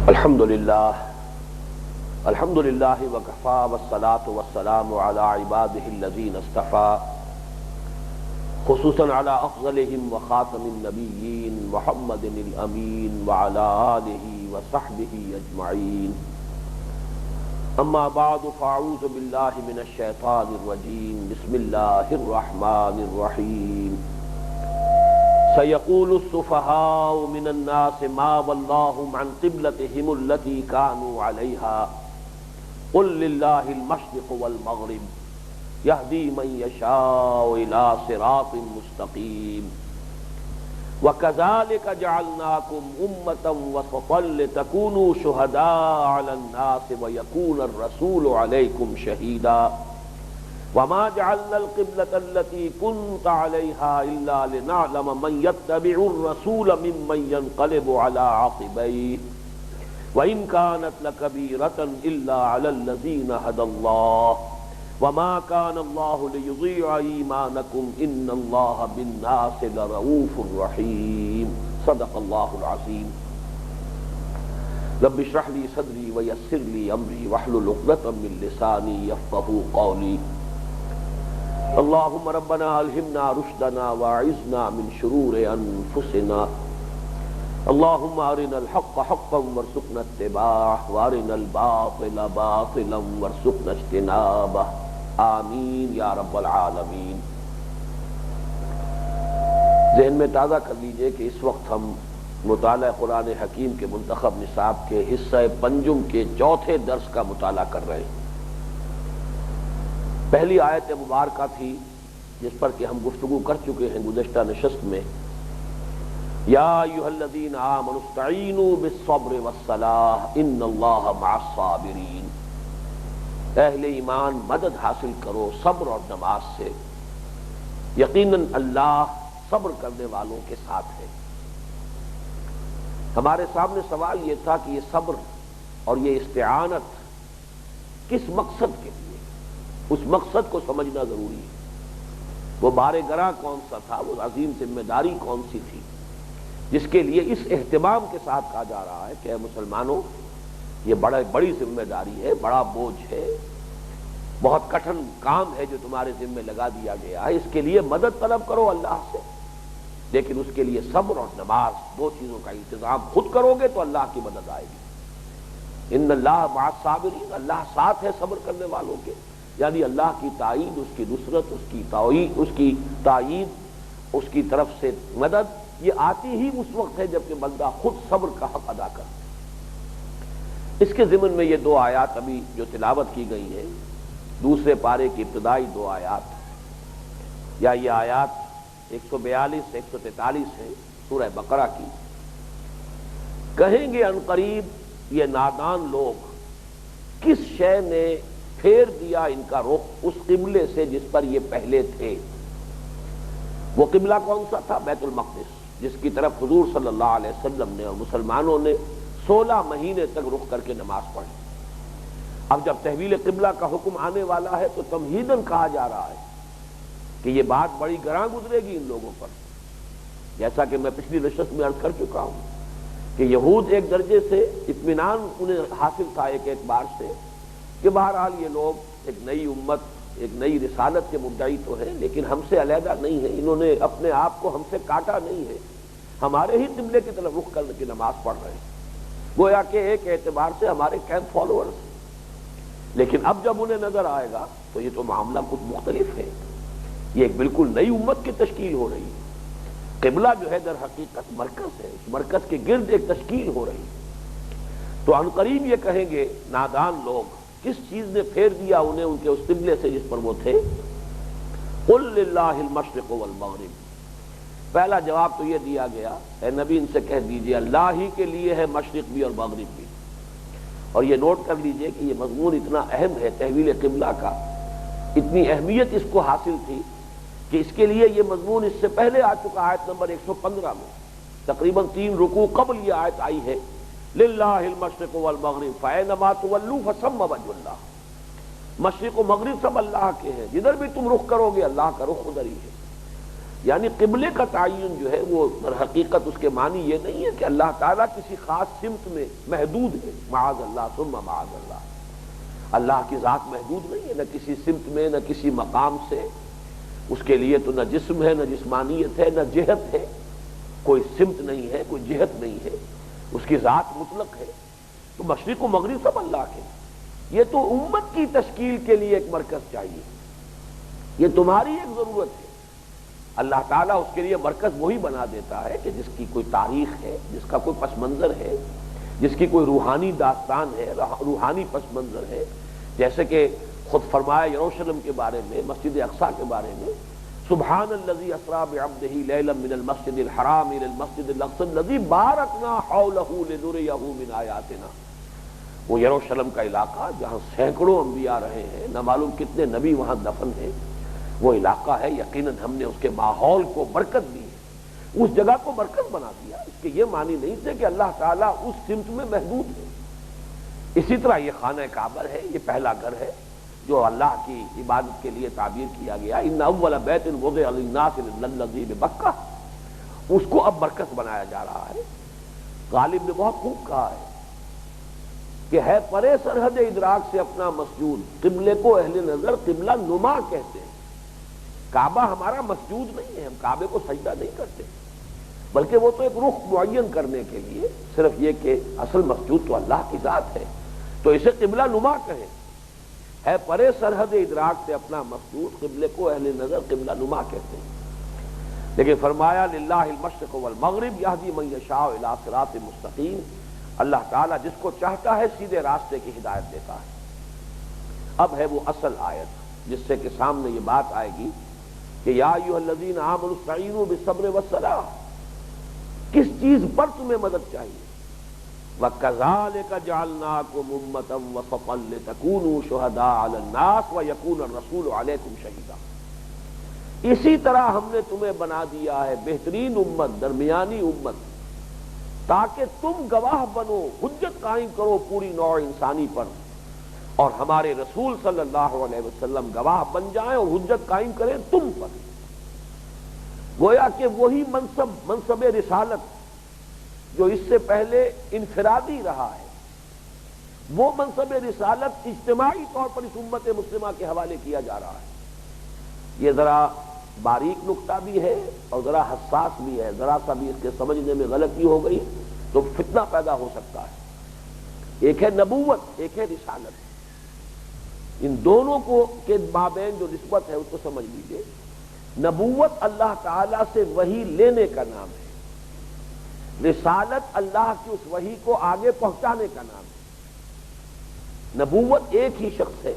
الحمد للہ وکفا والصلاة والسلام علی عباده الذین اصطفى خصوصا علی افضلهم وخاتم النبیین محمد الامین وعلی آلہ وصحبہ اجمعین اما بعد فاعوذ باللہ من الشیطان الرجیم بسم اللہ الرحمن الرحیم سيقول السفهاء من الناس ما ولاهم عن قبلتهم التي كانوا عليها قل لله المشرق والمغرب يهدي من يشاء إلى صراط مستقيم وكذلك جعلناكم أمة وسطا لتكونوا شهداء على الناس ويكون الرسول عليكم شهيدا وما جعلنا القبلة التي كنت عليها إلا لنعلم من يتبع الرسول ممن ينقلب على عقبيه وإن كانت لكبيرة إلا على الذين هدى الله وما كان الله ليضيع إيمانكم إن الله بالناس لرؤوف رحيم صدق الله العظيم رب اشرح لي صدري ويسر لي أمري واحلل عقدة من لساني يفقهوا قولي اللهم ربنا الہمنا رشدنا واعذنا من شرور انفسنا اللهم ارنا الحق حقا وارزقنا اتباعه وارنا الباطل باطلا وارزقنا اجتنابه آمین یا رب العالمین۔ ذہن میں تازہ کر لیجئے کہ اس وقت ہم مطالعہ قرآن حکیم کے منتخب نصاب کے حصہ پنجم کے چوتھے درس کا مطالعہ کر رہے ہیں۔ پہلی آیت مبارکہ تھی جس پر کہ ہم گفتگو کر چکے ہیں گزشتہ نشست میں، یا ایھا الذین آمنوا استعینوا بالصبر والصلاۃ ان اللہ مع الصابرین، اہل ایمان مدد حاصل کرو صبر اور نماز سے، یقیناً اللہ صبر کرنے والوں کے ساتھ ہے۔ ہمارے سامنے سوال یہ تھا کہ یہ صبر اور یہ استعانت کس مقصد کے لیے، اس مقصد کو سمجھنا ضروری ہے۔ وہ بار گراں کون سا تھا، وہ عظیم ذمہ داری کون سی تھی جس کے لیے اس اہتمام کے ساتھ کہا جا رہا ہے کہ اے مسلمانوں، یہ بڑی ذمہ داری ہے، بڑا بوجھ ہے، بہت کٹھن کام ہے جو تمہارے ذمہ لگا دیا گیا ہے، اس کے لیے مدد طلب کرو اللہ سے، لیکن اس کے لیے صبر اور نماز دو چیزوں کا انتظام خود کرو گے تو اللہ کی مدد آئے گی۔ ان اللہ مع الصابرین، اللہ ساتھ ہے صبر کرنے والوں کے، یعنی اللہ کی تائید، اس کی نصرت، اس کی تائید، اس کی طرف سے مدد یہ آتی ہی اس وقت ہے جبکہ بندہ خود صبر کا حق ادا کرے۔ اس کے ضمن میں یہ دو آیات ابھی جو تلاوت کی گئی ہیں، دوسرے پارے کی ابتدائی دو آیات، یا یہ آیات 142 سے 143 ہے سورہ بقرہ کی، کہیں گے عنقریب یہ نادان لوگ کس شے نے پھیر دیا ان کا رخ اس قبلے سے جس پر یہ پہلے تھے۔ وہ قبلہ کون سا تھا؟ بیت المقدس، جس کی طرف حضور صلی اللہ علیہ وسلم نے اور مسلمانوں نے 16 مہینے تک رخ کر کے نماز پڑھی۔ اب جب تحویل قبلہ کا حکم آنے والا ہے تو تمہیداً کہا جا رہا ہے کہ یہ بات بڑی گراں گزرے گی ان لوگوں پر، جیسا کہ میں پچھلی نشست میں عرض کر چکا ہوں کہ یہود ایک درجے سے اطمینان انہیں حاصل تھا ایک اعتبار سے کہ بہرحال یہ لوگ ایک نئی امت، ایک نئی رسالت کے مدعی تو ہیں لیکن ہم سے علیحدہ نہیں ہیں، انہوں نے اپنے آپ کو ہم سے کاٹا نہیں ہے، ہمارے ہی قبلے کی طرف رخ کر کے نماز پڑھ رہے ہیں، گویا کہ ایک اعتبار سے ہمارے کیمپ فالوورز ہیں۔ لیکن اب جب انہیں نظر آئے گا تو یہ تو معاملہ کچھ مختلف ہے، یہ ایک بالکل نئی امت کی تشکیل ہو رہی ہے۔ قبلہ جو ہے در حقیقت مرکز ہے، اس مرکز کے گرد ایک تشکیل ہو رہی ہے۔ تو عنقریب یہ کہیں گے نادان لوگ کس چیز نے پھیر دیا انہیں ان کے اس قبلے سے جس پر وہ تھے۔ قل للہ المشرق والمغرب، پہلا جواب تو یہ دیا گیا اے نبی ان سے کہہ دیجئے اللہ ہی کے لیے ہے مشرق بھی اور مغرب بھی۔ اور یہ نوٹ کر لیجئے کہ یہ مضمون اتنا اہم ہے تحویل قبلہ کا، اتنی اہمیت اس کو حاصل تھی کہ اس کے لیے یہ مضمون اس سے پہلے آ چکا آیت نمبر 115 میں، تقریباً 3 رکوع قبل یہ آیت آئی ہے، للہ المشرق والمغرب فأینما تولوا فثم وجہ اللہ، مشرق و مغرب سب اللہ کے ہیں، جدھر بھی تم رخ کرو گے اللہ کا رخ ادھر ہی ہے۔ یعنی قبلے کا تعین جو ہے وہ در حقیقت اس کے معنی یہ نہیں ہے کہ اللہ تعالیٰ کسی خاص سمت میں محدود ہے، معاذ اللہ ثم معاذ اللہ، اللہ کی ذات محدود نہیں ہے، نہ کسی سمت میں نہ کسی مقام سے، اس کے لیے تو نہ جسم ہے نہ جسمانیت ہے نہ جہت ہے، کوئی سمت نہیں ہے کوئی جہت نہیں ہے، اس کی ذات مطلق ہے۔ تو مشرق و مغرب سب اللہ کے، یہ تو امت کی تشکیل کے لیے ایک مرکز چاہیے، یہ تمہاری ایک ضرورت ہے۔ اللہ تعالیٰ اس کے لیے مرکز وہی بنا دیتا ہے کہ جس کی کوئی تاریخ ہے، جس کا کوئی پس منظر ہے، جس کی کوئی روحانی داستان ہے، روحانی پس منظر ہے، جیسے کہ خود فرمایا یروشلم کے بارے میں، مسجد اقصیٰ کے بارے میں، سبحان الذی اسریٰ بعبدہ لیلا من المسجد الحرام الی المسجد الاقصی الذی بارکنا حولہ لنریہ من آیاتنا۔ وہ یروشلم کا علاقہ جہاں سینکڑوں انبیاء رہے ہیں، نہ معلوم کتنے نبی وہاں دفن ہیں، وہ علاقہ ہے، یقیناً ہم نے اس کے ماحول کو برکت دی ہے، اس جگہ کو مرکز بنا دیا۔ اس کے یہ معنی نہیں تھے کہ اللہ تعالیٰ اس سمت میں محدود ہے۔ اسی طرح یہ خانہ کعبہ ہے، یہ پہلا گھر ہے جو اللہ کی عبادت کے لیے تعبیر کیا گیا، ان اول بیت وضع للناس للذی ببکہ، اس کو اب مرکز بنایا جا رہا ہے۔ غالب نے بہت خوب کہا ہے کہ ہے پرے سرحد ادراک سے اپنا مسجود، قبلے کو اہل نظر قبلہ نما کہتے ہیں۔ کعبہ ہمارا مسجود نہیں ہے، ہم کعبے کو سجدہ نہیں کرتے، بلکہ وہ تو ایک رخ معین کرنے کے لیے، صرف یہ کہ اصل مسجود تو اللہ کی ذات ہے، تو اسے قبلہ نما کہیں۔ ہے پرے سرحد ادراک سے اپنا مسجود، قبلے کو اہل نظر قبلہ نما کہتے ہیں۔ لیکن فرمایا للہ المشرق والمغرب یہدی من یشاء الی صراط مستقیم، اللہ تعالیٰ جس کو چاہتا ہے سیدھے راستے کی ہدایت دیتا ہے۔ اب ہے وہ اصل آیت جس سے کہ سامنے یہ بات آئے گی کہ یا ایھا الذین آمنوا استعینوا بالصبر والصلاۃ، کس چیز پر تمہیں مدد چاہیے؟ وَكَذَلِكَ جَعَلْنَاكُمْ أُمَّةً وَسَطًا لِتَكُونُوا شُهَدَاءَ عَلَى النَّاسِ وَيَكُونَ الرَّسُولُ عَلَيْكُمْ شَهِيدًا، اسی طرح ہم نے تمہیں بنا دیا ہے بہترین امت، درمیانی امت، تاکہ تم گواہ بنو، حجت قائم کرو پوری نوع انسانی پر، اور ہمارے رسول صلی اللہ علیہ وسلم گواہ بن جائیں اور حجت قائم کریں تم پر۔ گویا کہ وہی منصب رسالت جو اس سے پہلے انفرادی رہا ہے، وہ منصب رسالت اجتماعی طور پر اس امت مسلمہ کے حوالے کیا جا رہا ہے۔ یہ ذرا باریک نقطہ بھی ہے اور ذرا حساس بھی ہے، ذرا سا بھی اس کے سمجھنے میں غلطی ہو گئی تو فتنہ پیدا ہو سکتا ہے۔ ایک ہے نبوت، ایک ہے رسالت، ان دونوں کو کے مابین جو نسبت ہے اس کو سمجھ لیجئے۔ نبوت اللہ تعالیٰ سے وحی لینے کا نام ہے، رسالت اللہ کی اس وحی کو آگے پہنچانے کا نام ہے۔ نبوت ایک ہی شخص ہے،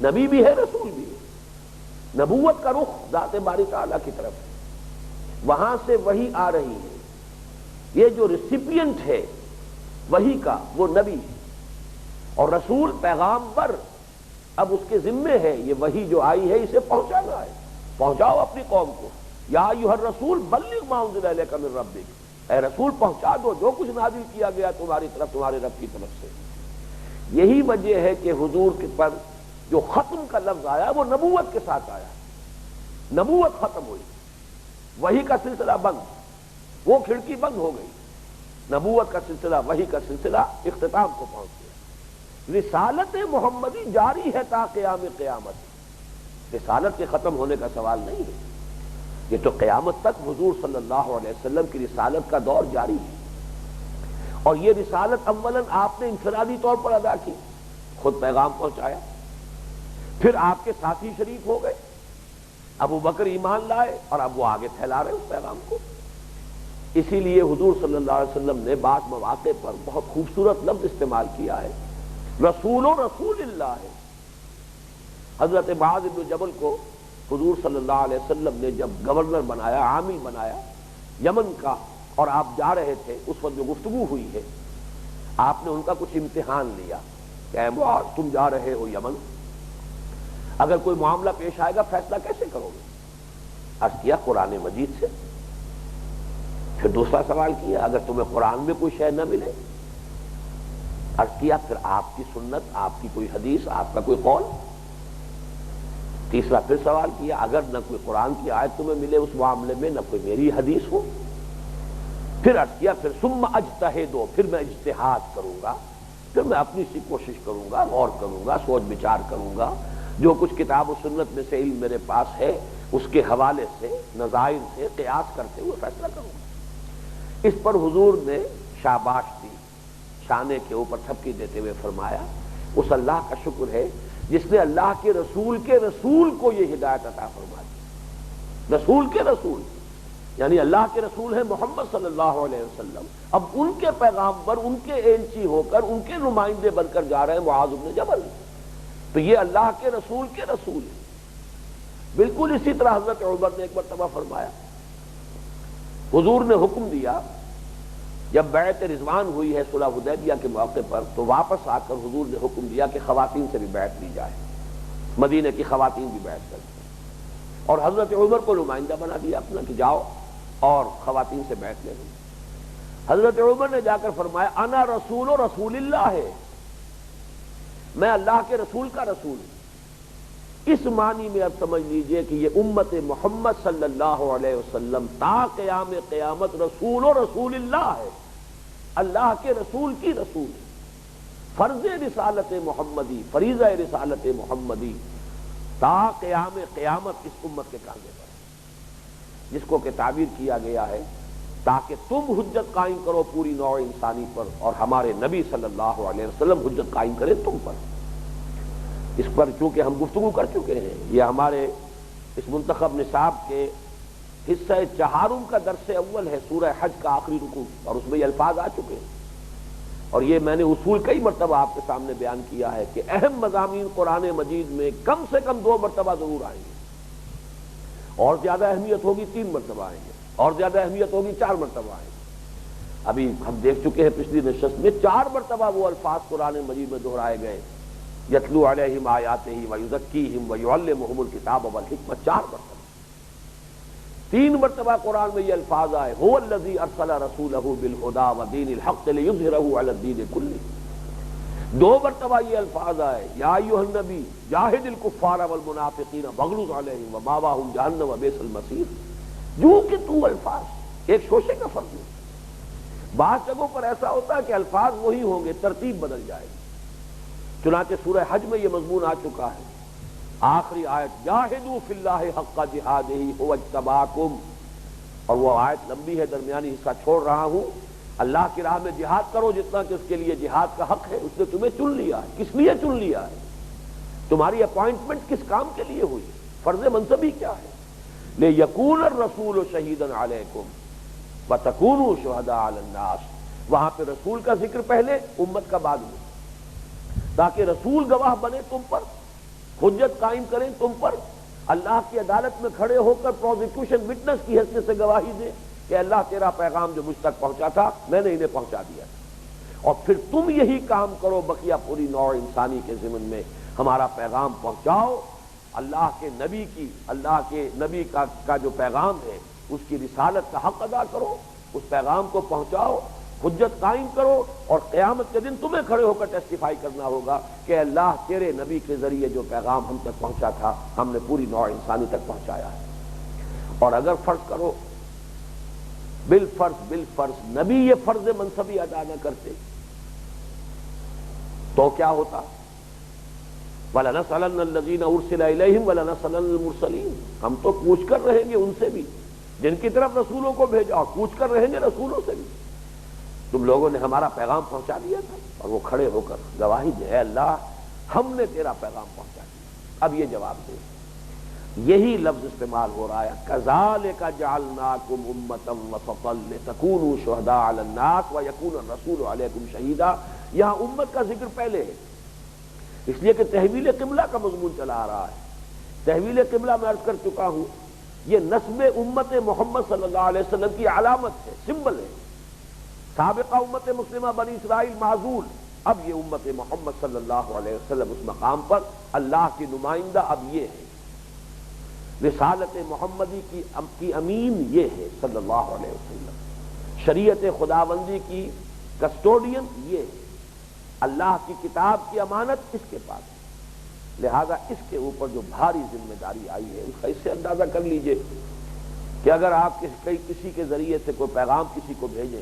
نبی بھی ہے رسول بھی ہے۔ نبوت کا رخ ذات باری تعالیٰ کی طرف ہے، وہاں سے وحی آ رہی ہے، یہ جو ریسیپینٹ ہے وحی کا وہ نبی ہے، اور رسول پیغامبر اب اس کے ذمے ہے یہ وحی جو آئی ہے اسے پہنچانا ہے۔ پہنچاؤ اپنی قوم کو، یا ایھا الرسول بلغ ما انزل الیک من ربک، اے رسول پہنچا دو جو کچھ نازل کیا گیا تمہاری طرف تمہارے رب کی طرف سے۔ یہی وجہ ہے کہ حضور کے پر جو ختم کا لفظ آیا وہ نبوت کے ساتھ آیا، نبوت ختم ہوئی، وحی کا سلسلہ بند، وہ کھڑکی بند ہو گئی، نبوت کا سلسلہ، وحی کا سلسلہ اختتام کو پہنچ گیا۔ رسالت محمدی جاری ہے تا قیام قیامت، رسالت کے ختم ہونے کا سوال نہیں ہے، یہ تو قیامت تک حضور صلی اللہ علیہ وسلم کی رسالت کا دور جاری ہے۔ اور یہ رسالت اولاً آپ نے انفرادی طور پر ادا کی، خود پیغام پہنچایا، پھر آپ کے ساتھی شریک ہو گئے، ابو بکر ایمان لائے اور اب وہ آگے پھیلا رہے اس پیغام کو۔ اسی لیے حضور صلی اللہ علیہ وسلم نے بعض مواقع پر بہت خوبصورت لفظ استعمال کیا ہے، رسول و رسول اللہ ہے۔ حضرت معاذ بن جبل کو حضور صلی اللہ علیہ وسلم نے جب گورنر بنایا، عامل بنایا یمن کا، اور آپ جا رہے تھے، اس وقت جو گفتگو ہوئی ہے آپ نے ان کا کچھ امتحان لیا کہ اے معاذ تم جا رہے ہو یمن، اگر کوئی معاملہ پیش آئے گا فیصلہ کیسے کرو گے؟ عرض کیا قرآن مجید سے۔ پھر دوسرا سوال کیا اگر تمہیں قرآن میں کوئی شے نہ ملے؟ عرض کیا پھر آپ کی سنت، آپ کی کوئی حدیث، آپ کا کوئی قول؟ تیسرا پھر سوال کیا اگر نہ کوئی قرآن کی آیت تمہیں ملے اس معاملے میں، نہ کوئی میری حدیث ہو، پھر عرض کیا پھر ثم اجتہدو، پھر میں اجتہاد کروں گا، پھر میں اپنی سی کوشش کروں گا، غور کروں گا، سوچ بچار کروں گا، جو کچھ کتاب و سنت میں سے علم میرے پاس ہے اس کے حوالے سے نظائر سے قیاس کرتے ہوئے فیصلہ کروں گا۔ اس پر حضور نے شاباش دی، شانے کے اوپر تھپکی دیتے ہوئے فرمایا اس اللہ کا شکر ہے جس نے اللہ کے رسول کو یہ ہدایت عطا فرما دی۔ رسول کے رسول یعنی اللہ کے رسول ہیں محمد صلی اللہ علیہ وسلم، اب ان کے پیغام پر ان کے ایلچی ہو کر ان کے نمائندے بن کر جا رہے ہیں معاذ بن جبل، تو یہ اللہ کے رسول ہیں۔ بالکل اسی طرح حضرت عمر نے ایک مرتبہ فرمایا، حضور نے حکم دیا جب بیعت رضوان ہوئی ہے صلح حدیبیہ کے موقع پر، تو واپس آ کر حضور نے حکم دیا کہ خواتین سے بھی بیعت لی جائے، مدینہ کی خواتین بھی بیعت کریں، اور حضرت عمر کو نمائندہ بنا دیا اپنا کہ جاؤ اور خواتین سے بیعت لے لیں۔ حضرت عمر نے جا کر فرمایا انا رسول رسول اللہ ہے، میں اللہ کے رسول کا رسول ہوں۔ اس معنی میں اب سمجھ لیجئے کہ یہ امت محمد صلی اللہ علیہ وسلم تا قیام قیامت رسول و رسول اللہ ہے، اللہ کے رسول کی رسول ہے۔ فرض رسالت محمدی، فریضہ رسالت محمدی تا قیام قیامت اس امت کے کاندھے پر ہے، جس کو کہ تعبیر کیا گیا ہے تاکہ تم حجت قائم کرو پوری نوع انسانی پر اور ہمارے نبی صلی اللہ علیہ وسلم حجت قائم کرے تم پر۔ اس پر چونکہ ہم گفتگو کر چکے ہیں، یہ ہمارے اس منتخب نصاب کے حصہ چہارم کا درس اول ہے، سورہ حج کا آخری رکوع، اور اس میں یہ الفاظ آ چکے ہیں، اور یہ میں نے اصول کئی مرتبہ آپ کے سامنے بیان کیا ہے کہ اہم مضامین قرآن مجید میں کم سے کم 2 مرتبہ ضرور آئیں گے، اور زیادہ اہمیت ہوگی 3 مرتبہ آئیں گے، اور زیادہ اہمیت ہوگی 4 مرتبہ آئیں گے۔ ابھی ہم دیکھ چکے ہیں پچھلی نشست میں 4 مرتبہ وہ الفاظ قرآن مجید میں دہرائے گئے، یتلو علیہم آیاتہ ویزکیہم ویعلمہم الکتاب والحکمۃ، 4 مرتبہ۔ 3 مرتبہ قرآن میں یہ الفاظ آئے هو الذی ارسل رسولہ بالہدی ودین الحق لیظہرہ علی الدین کلہ۔ 2 مرتبہ یہ الفاظ آئے یا ایھا النبی جاہد الکفار والمنافقین واغلظ علیہم ومأواہم جہنم وبئس المصیر۔ جو کہ تو الفاظ ایک شوشے کا فرق ہے، بعض جگہوں پر ایسا ہوتا ہے کہ الفاظ وہی ہوں گے، ترتیب بدل جائے گی۔ چنانچہ سورہ حج میں یہ مضمون آ چکا ہے، آخری آیت جاہدوا فی اللہ حق جہادہ هو اجتباکم، اور وہ آیت لمبی ہے، درمیانی حصہ چھوڑ رہا ہوں، اللہ کی راہ میں جہاد کرو جتنا کہ اس کے لیے جہاد کا حق ہے، اس نے تمہیں چن لیا ہے۔ کس لیے چن لیا ہے؟ تمہاری اپوائنٹمنٹ کس کام کے لیے ہوئی؟ فرض منصبی کیا ہے؟ لیکون الرسول شہیدا علیکم وتکونوا شہداء علی الناس، وہاں پہ رسول کا ذکر پہلے، امت کا بعد میں، تاکہ رسول گواہ بنے تم پر، حجت قائم کریں تم پر، اللہ کی عدالت میں کھڑے ہو کر پروزیکیوشن وٹنس کی حیثیت سے گواہی دے کہ اللہ تیرا پیغام جو مجھ تک پہنچا تھا میں نے انہیں پہنچا دیا، اور پھر تم یہی کام کرو بقیہ پوری نوع انسانی کے ضمن میں، ہمارا پیغام پہنچاؤ، اللہ کے نبی کا جو پیغام ہے اس کی رسالت کا حق ادا کرو، اس پیغام کو پہنچاؤ، حجت قائم کرو، اور قیامت کے دن تمہیں کھڑے ہو کر ٹیسٹیفائی کرنا ہوگا کہ اللہ تیرے نبی کے ذریعے جو پیغام ہم تک پہنچا تھا ہم نے پوری نوع انسانی تک پہنچایا ہے۔ اور اگر فرض کرو بالفرض نبی یہ فرض منصبی ادا نہ کرتے تو کیا ہوتا؟ وَلَنَسْأَلَنَّ الَّذِينَ أُرْسِلَ إِلَيْهِمْ وَلَنَسْأَلَنَّ الْمُرْسَلِينَ، ہم تو پوچھ کر رہیں گے ان سے بھی جن کی طرف رسولوں کو بھیجا، اور پوچھ کر رہیں گے رسولوں سے بھی، تم لوگوں نے ہمارا پیغام پہنچا دیا تھا، اور وہ کھڑے ہو کر گواہی دے اے اللہ ہم نے تیرا پیغام پہنچا دیا۔ اب یہ جواب دے، یہی لفظ استعمال ہو رہا ہے كَذَلِكَ جَعَلْنَاكُمْ أُمَّةً وَسَطًا لِتَكُونُوا شُهَدَاءَ عَلَى النَّاسِ وَيَكُونَ الرَّسُولُ عَلَيْكُمْ شَهِيدًا۔ یہاں امت کا ذکر پہلے ہے، اس لیے کہ تحویل قبلہ کا مضمون چلا آ رہا ہے۔ تحویل قبلہ میں عرض کر چکا ہوں یہ نسب امت محمد صلی اللہ علیہ وسلم کی علامت ہے، سمبل ہے۔ سابقہ امت مسلمہ بنی اسرائیل معزول، اب یہ امت محمد صلی اللہ علیہ وسلم اس مقام پر اللہ کی نمائندہ اب یہ ہے، رسالت محمدی کی امین یہ ہے صلی اللہ علیہ وسلم، شریعت خداوندی کی کسٹوڈین یہ ہے، اللہ کی کتاب کی امانت اس کے پاس ہے، لہذا اس کے اوپر جو بھاری ذمہ داری آئی ہے اس کا اس سے اندازہ کر لیجئے کہ اگر آپ کسی کے ذریعے سے کوئی پیغام کسی کو بھیجیں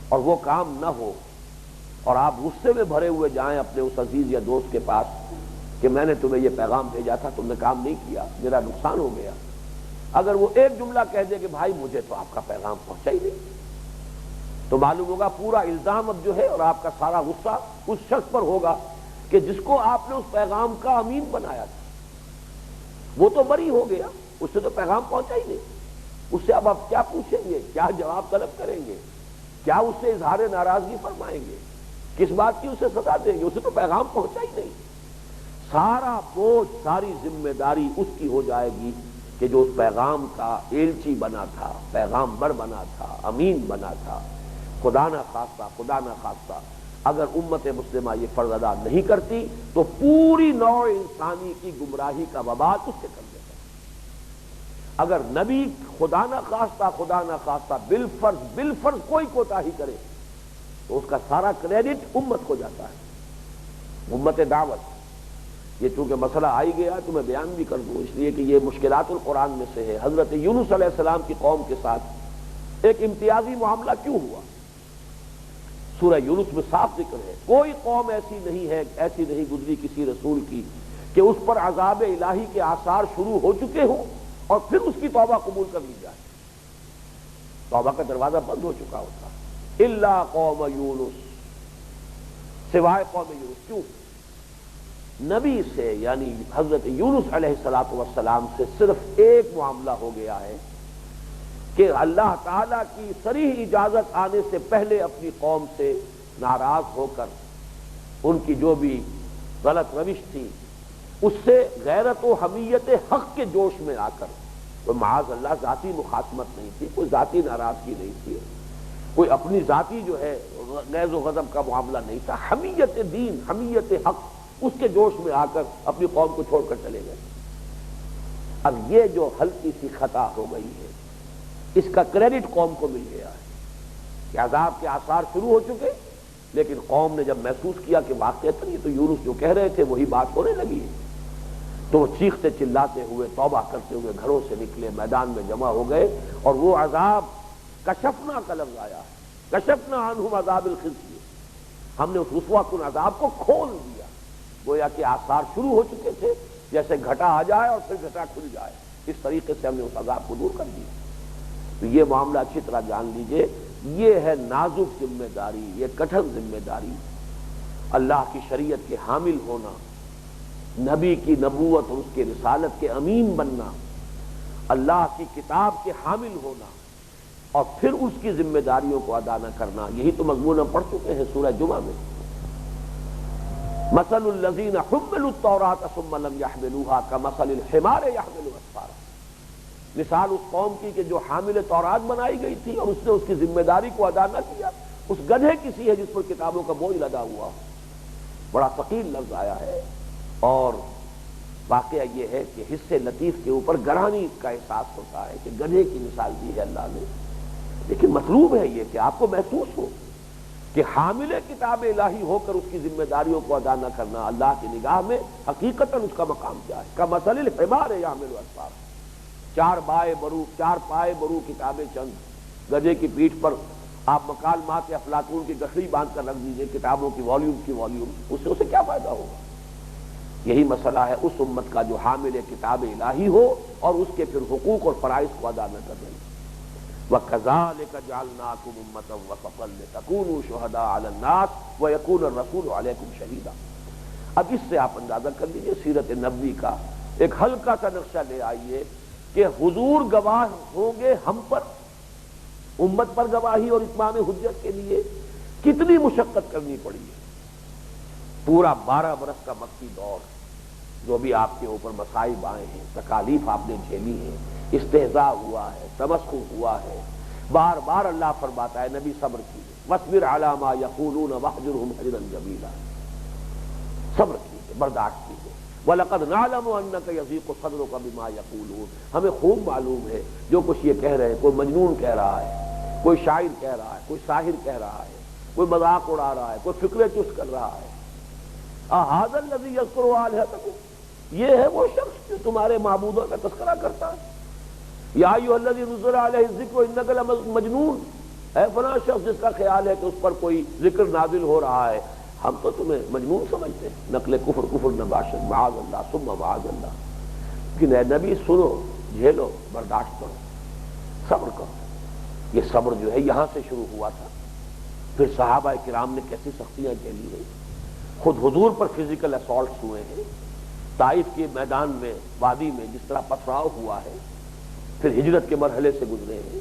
اور وہ کام نہ ہو اور آپ غصے میں بھرے ہوئے جائیں اپنے اس عزیز یا دوست کے پاس کہ میں نے تمہیں یہ پیغام بھیجا تھا تم نے کام نہیں کیا میرا نقصان ہو گیا، اگر وہ ایک جملہ کہہ دے کہ بھائی مجھے تو آپ کا پیغام پہنچا ہی نہیں، تو معلوم ہوگا پورا الزام اب جو ہے اور آپ کا سارا غصہ اس شخص پر ہوگا کہ جس کو آپ نے اس پیغام کا امین بنایا تھا، وہ تو بری ہو گیا، اس سے تو پیغام پہنچا ہی نہیں، اس سے اب آپ کیا پوچھیں گے، کیا جواب طلب کریں گے، کیا اس سے اظہار ناراضگی فرمائیں گے، کس بات کی اسے سزا دیں گے، اسے تو پیغام پہنچا ہی نہیں۔ سارا بوجھ ساری ذمہ داری اس کی ہو جائے گی کہ جو اس پیغام کا ایلچی بنا تھا، پیغامبر بنا تھا، امین بنا تھا۔ خدا نہ خواستہ اگر امت مسلمہ یہ فرض ادا نہیں کرتی تو پوری نوع انسانی کی گمراہی کا وبال اس سے کر دیتا ہے۔ اگر نبی خدا نہ خواستہ بالفرض کوئی کوتاہی کرے تو اس کا سارا کریڈٹ امت کو جاتا ہے، امت دعوت۔ یہ چونکہ مسئلہ آئی گیا تو میں بیان بھی کر دوں اس لیے کہ یہ مشکلات القرآن میں سے ہے۔ حضرت یونس علیہ السلام کی قوم کے ساتھ ایک امتیازی معاملہ کیوں ہوا؟ سورہ یونس میں صاف ذکر ہے، کوئی قوم ایسی نہیں گزری کسی رسول کی کہ اس پر عذاب الہی کے آثار شروع ہو چکے ہوں اور پھر اس کی توبہ قبول کر لی جائے، توبہ کا دروازہ بند ہو چکا ہوتا، الا قوم یونس، سوائے قوم یونس۔ کیوں؟ نبی سے یعنی حضرت یونس علیہ السلام سے صرف ایک معاملہ ہو گیا ہے کہ اللہ تعالیٰ کی صریح اجازت آنے سے پہلے اپنی قوم سے ناراض ہو کر ان کی جو بھی غلط روش تھی اس سے غیرت و حمیت حق کے جوش میں آ کر، کوئی معاذ اللہ ذاتی مخاصمت نہیں تھی، کوئی ذاتی ناراضگی نہیں تھی، کوئی اپنی ذاتی جو ہے غیظ و غضب کا معاملہ نہیں تھا، حمیت دین، حمیت حق، اس کے جوش میں آ کر اپنی قوم کو چھوڑ کر چلے گئے۔ اب یہ جو ہلکی سی خطا ہو گئی ہے اس کا کریڈٹ قوم کو مل گیا ہے کہ عذاب کے آثار شروع ہو چکے، لیکن قوم نے جب محسوس کیا کہ واقعتاً یہ تو یونس جو کہہ رہے تھے وہی بات ہونے لگی ہے، تو وہ چیختے چلاتے ہوئے توبہ کرتے ہوئے گھروں سے نکلے، میدان میں جمع ہو گئے، اور وہ عذاب کشفنا کا لفظ آیا ہے، کشفنا عنہم عذاب الخزي، ہم نے اس رسوا کن عذاب کو کھول دیا، گویا کہ آثار شروع ہو چکے تھے، جیسے گھٹا آ جائے اور پھر گھٹا کھل جائے، اس طریقے سے ہم نے اس عذاب کو دور کر دیا۔ تو یہ معاملہ اچھی طرح جان لیجئے، یہ ہے نازک ذمہ داری، یہ کٹھن ذمہ داری، اللہ کی شریعت کے حامل ہونا، نبی کی نبوت اور اس کے رسالت کے امین بننا، اللہ کی کتاب کے حامل ہونا، اور پھر اس کی ذمہ داریوں کو ادا نہ کرنا۔ یہی تو مضمون ہم پڑھ چکے ہیں سورہ جمعہ میں، مثل الذین حملوا التوراۃ ثم لم يحملوها كمثل الحمار يحمل اسفارا، مثال اس قوم کی کہ جو حامل تورات بنائی گئی تھی اور اس نے اس کی ذمہ داری کو ادا نہ کیا، اس گدھے کی سی ہے جس پر کتابوں کا بوجھ لدا ہوا۔ بڑا ثقیل لفظ آیا ہے، اور واقعہ یہ ہے کہ حصے لطیف کے اوپر گرانی کا احساس ہوتا ہے کہ گدھے کی مثال دی ہے اللہ نے، لیکن مطلوب ہے یہ کہ آپ کو محسوس ہو کہ حامل کتاب الہی ہو کر اس کی ذمہ داریوں کو ادا نہ کرنا اللہ کی نگاہ میں حقیقتاً اس کا مقام کیا ہے۔ کمثل الحمار یحمل اسفارا، چار پائے برو کتابیں چند، گدھے کی پیٹھ پر آپ مکالمات افلاطون کی گٹھڑی باندھ کر رکھ دیجئے، کتابوں کی والیوم، اس سے اسے کیا فائدہ ہوگا؟ یہی مسئلہ ہے اس امت کا جو حامل کتاب الہی ہو اور اس کے پھر حقوق اور فرائض کو ادا نہ کر رہی۔ وَكَذَلِكَ جَعَلْنَاكُمْ أُمَّةً وَسَطًا لِتَكُونُوا شُهَدَاءَ عَلَى النَّاسِ وَيَكُونَ الرَّسُولُ عَلَيْكُمْ شَهِيدًا۔ اب اس سے آپ اندازہ کر لیجیے سیرت نبوی کا ایک ہلکا سا نقشہ لے آئیے کہ حضور گواہ ہوں گے ہم پر، امت پر گواہی اور اتمام حجت کے لیے کتنی مشقت کرنی پڑی ہے۔ پورا 12 برس کا مکی دور، جو بھی آپ کے اوپر مصائب آئے ہیں، تکالیف آپ نے جھیلی ہیں، استہزاء ہوا ہے، تمسخر ہوا ہے، بار بار اللہ فرماتا ہے نبی صبر کیجیے، وَاصْبِرْ عَلَىٰ مَا يَقُولُونَ وَاهْجُرْهُمْ هَجْرًا جَمِيلًا، صبر کیجیے، برداشت کیجیے۔ وَلَقَدْ نَعْلَمُ أَنَّكَ يَضِيقُ صَدْرُكَ بِمَا يَقُولُونَ، ہمیں خوب معلوم ہے جو کچھ یہ کہہ رہے ہیں، کوئی مجنون کہہ رہا ہے، کوئی شاعر کہہ رہا ہے، کوئی ساحر کہہ رہا ہے، کوئی مذاق اڑا رہا ہے، کوئی فکرے چست کر رہا ہے، اہذا الذی یذکر آلہتکم، یہ ہے وہ شخص جو تمہارے معبودوں کا تذکرہ کرتا ہے. یا ایھا الذی نزل علیہ الذکر انک لمجنون، اے فلاں شخص جس کا خیال ہے کہ اس پر کوئی ذکر نازل ہو رہا ہے، ہم تو تمہیں مجنون سمجھتے ہیں. نقل کفر نباشد، معاذ اللہ ثم معاذ اللہ. لیکن اے نبی سنو، جھیلو، برداشت کرو، صبر کرو. یہ صبر جو ہے یہاں سے شروع ہوا تھا. پھر صحابہ کرام نے کیسی سختیاں جھیلی ہیں. خود حضور پر فزیکل اسالٹس ہوئے ہیں، طائف کے میدان میں، وادی میں جس طرح پتھراؤ ہوا ہے. پھر ہجرت کے مرحلے سے گزرے ہیں.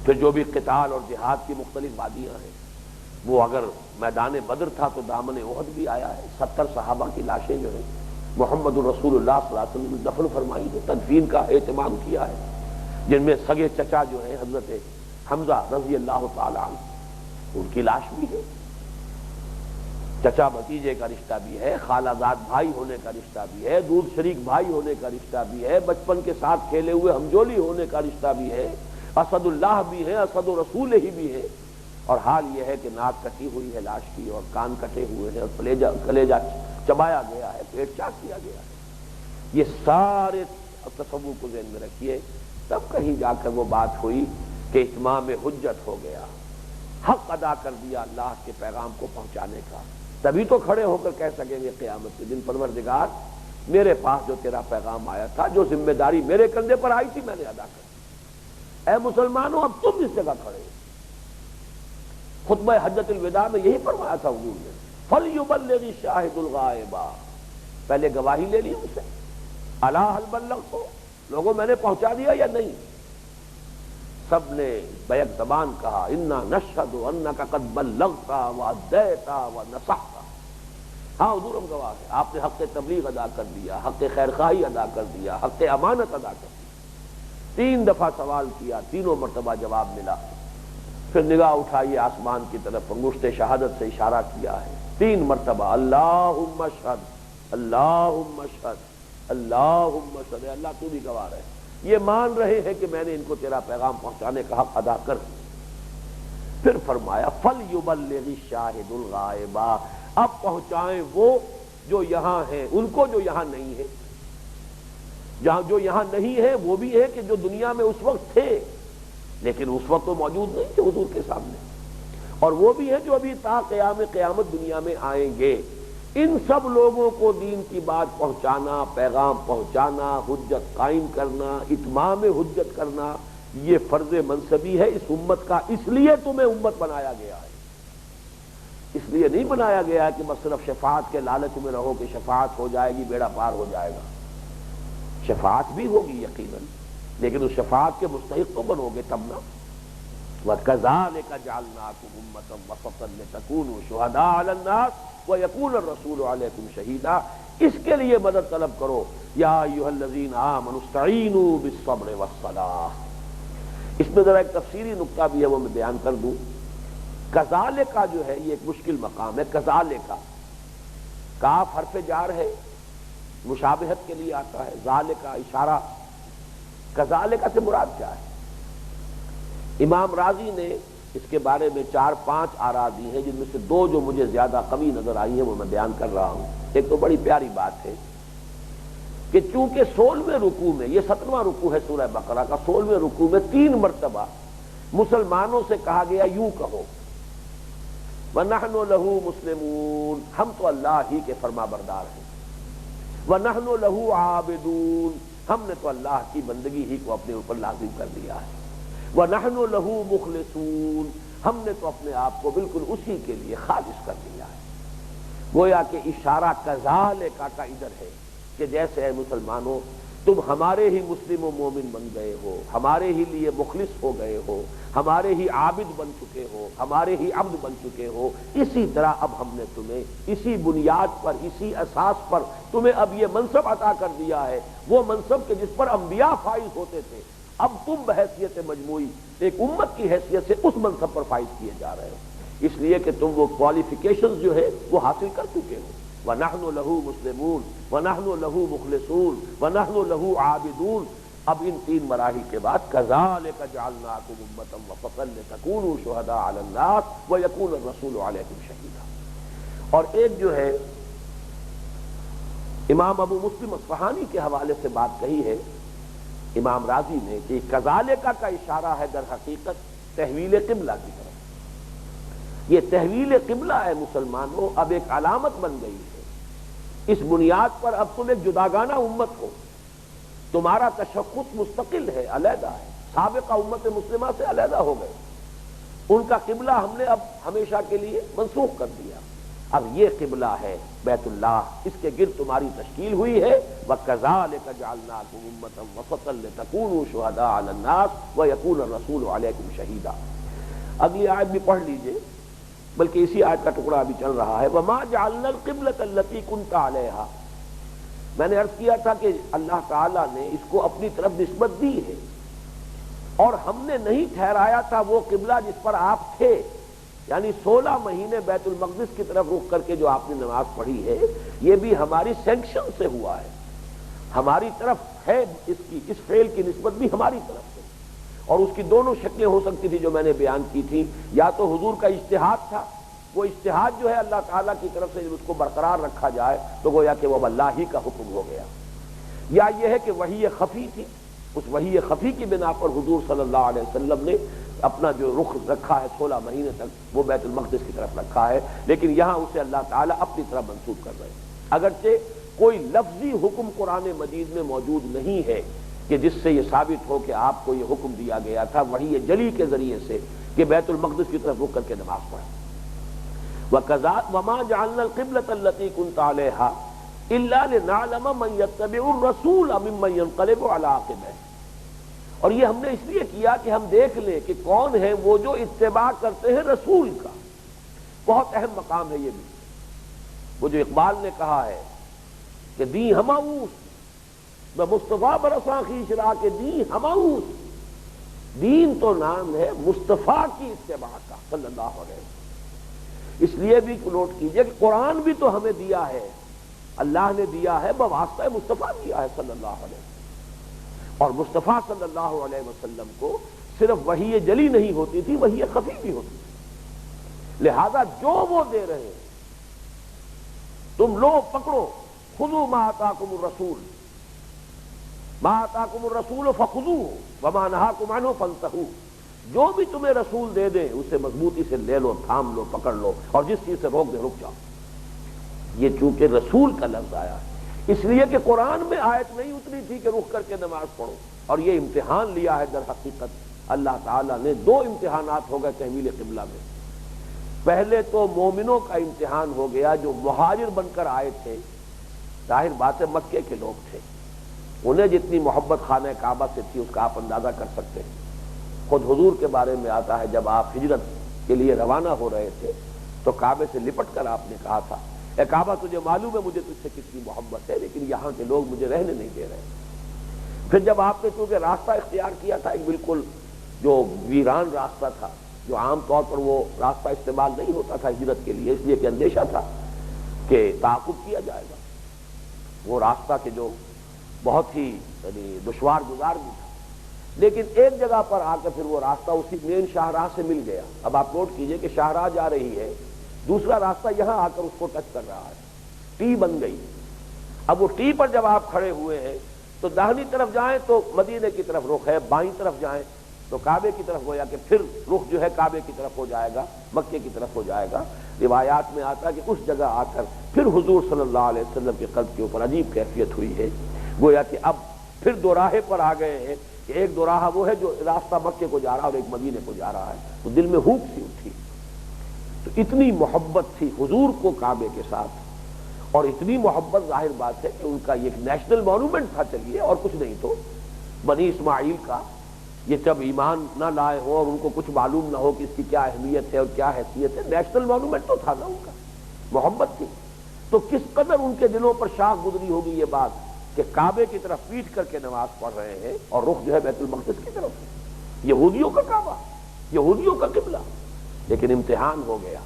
پھر جو بھی قتال اور جہاد کی مختلف وادیاں ہیں، وہ اگر میدان بدر تھا تو دامن احد بھی آیا ہے. 70 صحابہ کی لاشیں جو ہیں محمد الرسول اللہ صلی اللہ علیہ وسلم نے دفن فرمائی ہے، تدفین کا اہتمام کیا ہے. جن میں سگے چچا جو ہیں حضرت حمزہ رضی اللہ تعالی عنہ، ان کی لاش بھی ہے. چچا بھتیجے کا رشتہ بھی ہے، خالہ زاد بھائی ہونے کا رشتہ بھی ہے، دودھ شریک بھائی ہونے کا رشتہ بھی ہے، بچپن کے ساتھ کھیلے ہوئے ہمجولی ہونے کا رشتہ بھی ہے، اسد اللہ بھی ہے، اسد و رسول ہی بھی ہے. اور حال یہ ہے کہ ناک کٹی ہوئی ہے لاش کی، اور کان کٹے ہوئے ہیں، اور کلیجہ چبایا گیا ہے، پیٹ چاک کیا گیا ہے. یہ سارے تصور کو ذہن میں رکھیے. تب کہیں جا کر وہ بات ہوئی کہ اتمام حجت ہو گیا، حق ادا کر دیا اللہ کے پیغام کو پہنچانے کا. تبھی تو کھڑے ہو کر کہہ سکیں گے قیامت کے دن پروردگار میرے پاس جو تیرا پیغام آیا تھا، جو ذمہ داری میرے کندھے پر آئی تھی، میں نے ادا کر دی. اے مسلمانوں اب تم اس جگہ کھڑے. خطبہ حجۃ الوداع میں یہی فرمایا تھا حضور نے، فَلْيُبَلِّغِ الشَّاهِدُ الْغَائِبَ. پہلے گواہی لے لی ان سے، الا هل بلغت، لوگوں میں نے پہنچا دیا یا نہیں؟ سب نے بیک زبان کہا انا نشہد انک قد بلغت وادیت ونصحت. ہاں حضور ہم گواہ ہیں، آپ نے حق تبلیغ ادا کر دیا، حق خیرخواہی ادا کر دیا، حق امانت ادا کر دیا. 3 دفعہ سوال کیا، تینوں مرتبہ جواب ملا. پھر نگاہ اٹھائی آسمان کی طرف، انگشت شہادت سے اشارہ کیا ہے 3 مرتبہ، اللہم اشہد، اللہم اشہد، اللہم اشہد. اللہ تو بھی گواہ ہے. یہ مان رہے ہیں کہ میں نے ان کو تیرا پیغام پہنچانے کا حق ادا کر دیا. پھر فرمایا فَلْيُبَلِّغِ الشَّاهِدُ الْغَائِبَ. اب پہنچائیں وہ جو یہاں ہیں ان کو جو یہاں نہیں ہے. جہاں جو یہاں نہیں ہے وہ بھی ہے کہ جو دنیا میں اس وقت تھے لیکن اس وقت تو موجود نہیں تھے حضور کے سامنے، اور وہ بھی ہیں جو ابھی تا قیامت دنیا میں آئیں گے. ان سب لوگوں کو دین کی بات پہنچانا، پیغام پہنچانا، حجت قائم کرنا، اتمام حجت کرنا، یہ فرض منصبی ہے اس امت کا. اس لیے تمہیں امت بنایا گیا ہے. اس لیے نہیں بنایا گیا ہے کہ بس صرف شفاعت کے لالچ میں رہو کہ شفاعت ہو جائے گی بیڑا پار ہو جائے گا. شفاعت بھی ہوگی یقیناً، لیکن اس شفاعت کے مستحق تو بنو گے تب نا. وَكَذَلِكَ جَعَلْنَاكُمْ أُمَّةً وَسَطًا لِتَكُونُوا شُهَدَاءَ عَلَى النَّاسِ وَيَكُونَ الرَّسُولُ عَلَيْكُمْ شَهِيدًا. اس کے لیے مدد طلب کرو. یا ایھا الذین آمنوا استعینوا بالصبر والصلاۃ. اس میں ذرا ایک تفسیری نکتہ بھی ہے وہ میں بیان کر دوں. کذالک جو ہے یہ ایک مشکل مقام ہے. کذالک، کاف حرف جار ہے، مشابہت کے لیے آتا ہے، ذالک اشارہ. کذالک سے مراد کیا ہے؟ امام راضی نے اس کے بارے میں 4-5 آراء دی ہیں، جن میں سے 2 جو مجھے زیادہ قوی نظر آئی ہیں وہ میں بیان کر رہا ہوں. ایک تو بڑی پیاری بات ہے کہ چونکہ 16ویں رکوع میں، یہ 17واں رکوع ہے سورہ بقرہ کا، 16ویں رکوع میں 3 مرتبہ مسلمانوں سے کہا گیا یوں کہو وَنَحْنُ لَهُ مُسْلِمُونَ، ہم تو اللہ ہی کے فرما بردار ہیں. وَنَحْنُ لَهُ عَابِدُونَ، ہم نے تو اللہ کی بندگی ہی کو اپنے اوپر لازم کر دیا ہے. وَنَحْنُ لَهُ مُخْلِصُونَ، ہم نے تو اپنے آپ کو بالکل اسی کے لیے خالص کر دیا ہے. گویا کہ اشارہ کذالک کا ادھر ہے کہ جیسے اے مسلمانوں تم ہمارے ہی مسلم و مومن بن گئے ہو، ہمارے ہی لیے مخلص ہو گئے ہو، ہمارے ہی عابد بن چکے ہو، ہمارے ہی عبد بن چکے ہو، اسی طرح اب ہم نے تمہیں اسی بنیاد پر، اسی اساس پر تمہیں اب یہ منصب عطا کر دیا ہے، وہ منصب کہ جس پر انبیاء فائز ہوتے تھے. اب تم بحیثیت مجموعی ایک امت کی حیثیت سے اس منصب پر فائز کیے جا رہے ہو، اس لیے کہ تم وہ کوالیفیکیشنز جو ہے وہ حاصل کر چکے ہو. وَنَحْنُ لَهُ مُسْلِمُونَ وَنَحْنُ لَهُ مُخْلِصُونَ وَنَحْنُ لَهُ عَابِدُونَ. اب ان 3 مراحل کے بعد كَذَلِكَ جَعَلْنَاكُمْ أُمَّةً وَسَطًا لِتَكُونُوا شُهَدَاءَ عَلَى النَّاسِ وَيَكُونَ الرَّسُولُ عَلَيْكُمْ شَهِيدًا. اور ایک جو ہے امام ابو مسلم اصفہانی کے حوالے سے بات کہی ہے امام راضی نے کہ کذالکہ کا اشارہ ہے در حقیقت تحویل قبلہ کی طرف۔ یہ تحویل قبلہ ہے مسلمانوں، اب ایک علامت بن گئی ہے۔ اس بنیاد پر اب تم ایک جداگانہ امت ہو، تمہارا تشخص مستقل ہے، علیحدہ ہے، سابقہ امت مسلمہ سے علیحدہ ہو گئے۔ ان کا قبلہ ہم نے اب ہمیشہ کے لیے منسوخ کر دیا، اب یہ قبلہ ہے بیت اللہ، اس کے گرد تمہاری تشکیل ہوئی ہے۔ وَكَذَلِكَ جَعَلْنَاكُمْ أُمَّةً وَسَطًا لِتَكُونُوا شُهَدَاءَ عَلَى النَّاسِ وَيَكُونَ الرَّسُولُ عَلَيْكُمْ شَهِيدًا۔ اگلی آیت بھی پڑھ لیجئے، بلکہ اسی آیت کا ٹکڑا ابھی چل رہا ہے۔ وَمَا جَعَلْنَا الْقِبْلَةَ الَّتِي كُنْتَ عَلَيْهَا، میں نے عرض کیا تھا کہ اللہ تعالیٰ نے اس کو اپنی طرف نسبت دی ہے، اور ہم نے نہیں ٹھہرایا تھا وہ قبلہ جس پر آپ تھے، یعنی 16 مہینے بیت المقدس کی طرف رخ کر کے جو آپ نے نماز پڑھی ہے، یہ بھی ہماری سینکشن سے ہوا ہے، ہماری طرف ہے، اس فعل کی نسبت بھی ہماری طرف سے۔ اور اس کی دونوں شکلیں ہو سکتی تھی جو میں نے بیان کی تھی، یا تو حضور کا اجتہاد تھا، وہ اجتہاد جو ہے اللہ تعالیٰ کی طرف سے اس کو برقرار رکھا جائے تو گویا کہ وہ اللہ ہی کا حکم ہو گیا، یا یہ ہے کہ وحی خفی تھی، اس وحی خفی کی بنا پر حضور صلی اللہ علیہ وسلم نے اپنا جو رخ رکھا ہے 16 مہینے تک وہ بیت المقدس کی طرف رکھا ہے، لیکن یہاں اسے اللہ تعالیٰ اپنی طرف منسوب کر رہے ہیں، اگرچہ کوئی لفظی حکم قرآن مجید میں موجود نہیں ہے کہ جس سے یہ ثابت ہو کہ آپ کو یہ حکم دیا گیا تھا وحی جلی کے ذریعے سے کہ بیت المقدس کی طرف رخ کر کے نماز پڑھیں۔ وَمَا جَعَلْنَا الْقِبْلَةَ الَّتِي كُنْتَ عَلَيْهَا إِلَّا لِنَعْلَمَ مَن يَتَّبِعُ الرَّسُولَ مِمَّن يَنقَلِبُ عَلَىٰ عَقِبَيْهِ، اور یہ ہم نے اس لیے کیا کہ ہم دیکھ لیں کہ کون ہیں وہ جو اتباع کرتے ہیں رسول کا۔ بہت اہم مقام ہے یہ بھی، وہ جو اقبال نے کہا ہے کہ دی ہماؤس مصطفیٰ برساں خیش را کے دی ہماؤس، دین تو نام ہے مصطفیٰ کی اتباع کا صلی اللہ علیہ وسلم۔ اس لیے بھی نوٹ کیجئے کہ قرآن بھی تو ہمیں دیا ہے، اللہ نے دیا ہے بواسطہ مصطفیٰ دیا ہے صلی اللہ علیہ وسلم، اور مصطفیٰ صلی اللہ علیہ وسلم کو صرف وحی جلی نہیں ہوتی تھی، وحی خفی بھی ہوتی تھی، لہذا جو وہ دے رہے ہیں تم لو پکڑو، خذوا ما آتاکم الرسول، ما آتاکم الرسول فخذوہ وما نہاکم عنہ فانتہوا، جو بھی تمہیں رسول دے دیں اسے مضبوطی سے لے لو، تھام لو، پکڑ لو، اور جس چیز سے روک دے رک جاؤ۔ یہ چونکہ رسول کا لفظ آیا ہے اس لیے کہ قرآن میں آیت نہیں اتری تھی کہ رخ کر کے نماز پڑھو، اور یہ امتحان لیا ہے در حقیقت اللہ تعالیٰ نے۔ دو امتحانات ہو گئے تحویل قبلہ میں، پہلے تو مومنوں کا امتحان ہو گیا جو مہاجر بن کر آئے تھے، ظاہر بات ہے مکے کے لوگ تھے، انہیں جتنی محبت خانہ کعبہ سے تھی اس کا آپ اندازہ کر سکتے ہیں۔ خود حضور کے بارے میں آتا ہے جب آپ ہجرت کے لیے روانہ ہو رہے تھے تو کعبے سے لپٹ کر آپ نے کہا تھا، اے کعبہ تجھے معلوم ہے مجھے تجھ سے کتنی محبت ہے، لیکن یہاں کے لوگ مجھے رہنے نہیں دے رہے۔ پھر جب آپ نے چونکہ راستہ اختیار کیا تھا ایک بالکل جو ویران راستہ تھا، جو عام طور پر وہ راستہ استعمال نہیں ہوتا تھا ہجرت کے لیے، اس لیے کہ اندیشہ تھا کہ تعاقب کیا جائے گا، وہ راستہ کہ جو بہت ہی دشوار گزار بھی تھا، لیکن ایک جگہ پر آ کر پھر وہ راستہ اسی مین شاہراہ سے مل گیا۔ اب آپ نوٹ کیجئے کہ شاہراہ جا رہی ہے، دوسرا راستہ یہاں آ کر اس کو ٹچ کر رہا ہے، ٹی بن گئی۔ اب وہ ٹی پر جب آپ کھڑے ہوئے ہیں تو داہنی طرف جائیں تو مدینے کی طرف رخ ہے، بائیں طرف جائیں تو کعبے کی طرف گویا کہ پھر رخ جو ہے کعبے کی طرف ہو جائے گا، مکے کی طرف ہو جائے گا۔ روایات میں آتا ہے کہ اس جگہ آ کر پھر حضور صلی اللہ علیہ وسلم کے قلب کے اوپر عجیب کیفیت ہوئی ہے، گویا کہ اب پھر دو راہے پر آ گئے ہیں کہ ایک دو راہ وہ ہے جو راستہ مکے کو جا رہا اور ایک مدینے کو جا رہا ہے، تو دل میں ہوک سی اٹھی۔ تو اتنی محبت تھی حضور کو کعبے کے ساتھ، اور اتنی محبت ظاہر بات ہے کہ ان کا یہ ایک نیشنل مانومنٹ تھا، چلیے اور کچھ نہیں تو بنی اسماعیل کا، یہ جب ایمان نہ لائے ہوں اور ان کو کچھ معلوم نہ ہو کہ اس کی کیا اہمیت ہے اور کیا حیثیت ہے، نیشنل مانومنٹ تو تھا نا ان کا، محبت تھی۔ تو کس قدر ان کے دلوں پر شاخ گزری ہوگی یہ بات کہ کعبے کی طرف پیٹ کر کے نماز پڑھ رہے ہیں اور رخ جو ہے بیت المقدس کی طرف ہے، یہودیوں کا کعبہ، یہودیوں کا قبلہ۔ لیکن امتحان ہو گیا،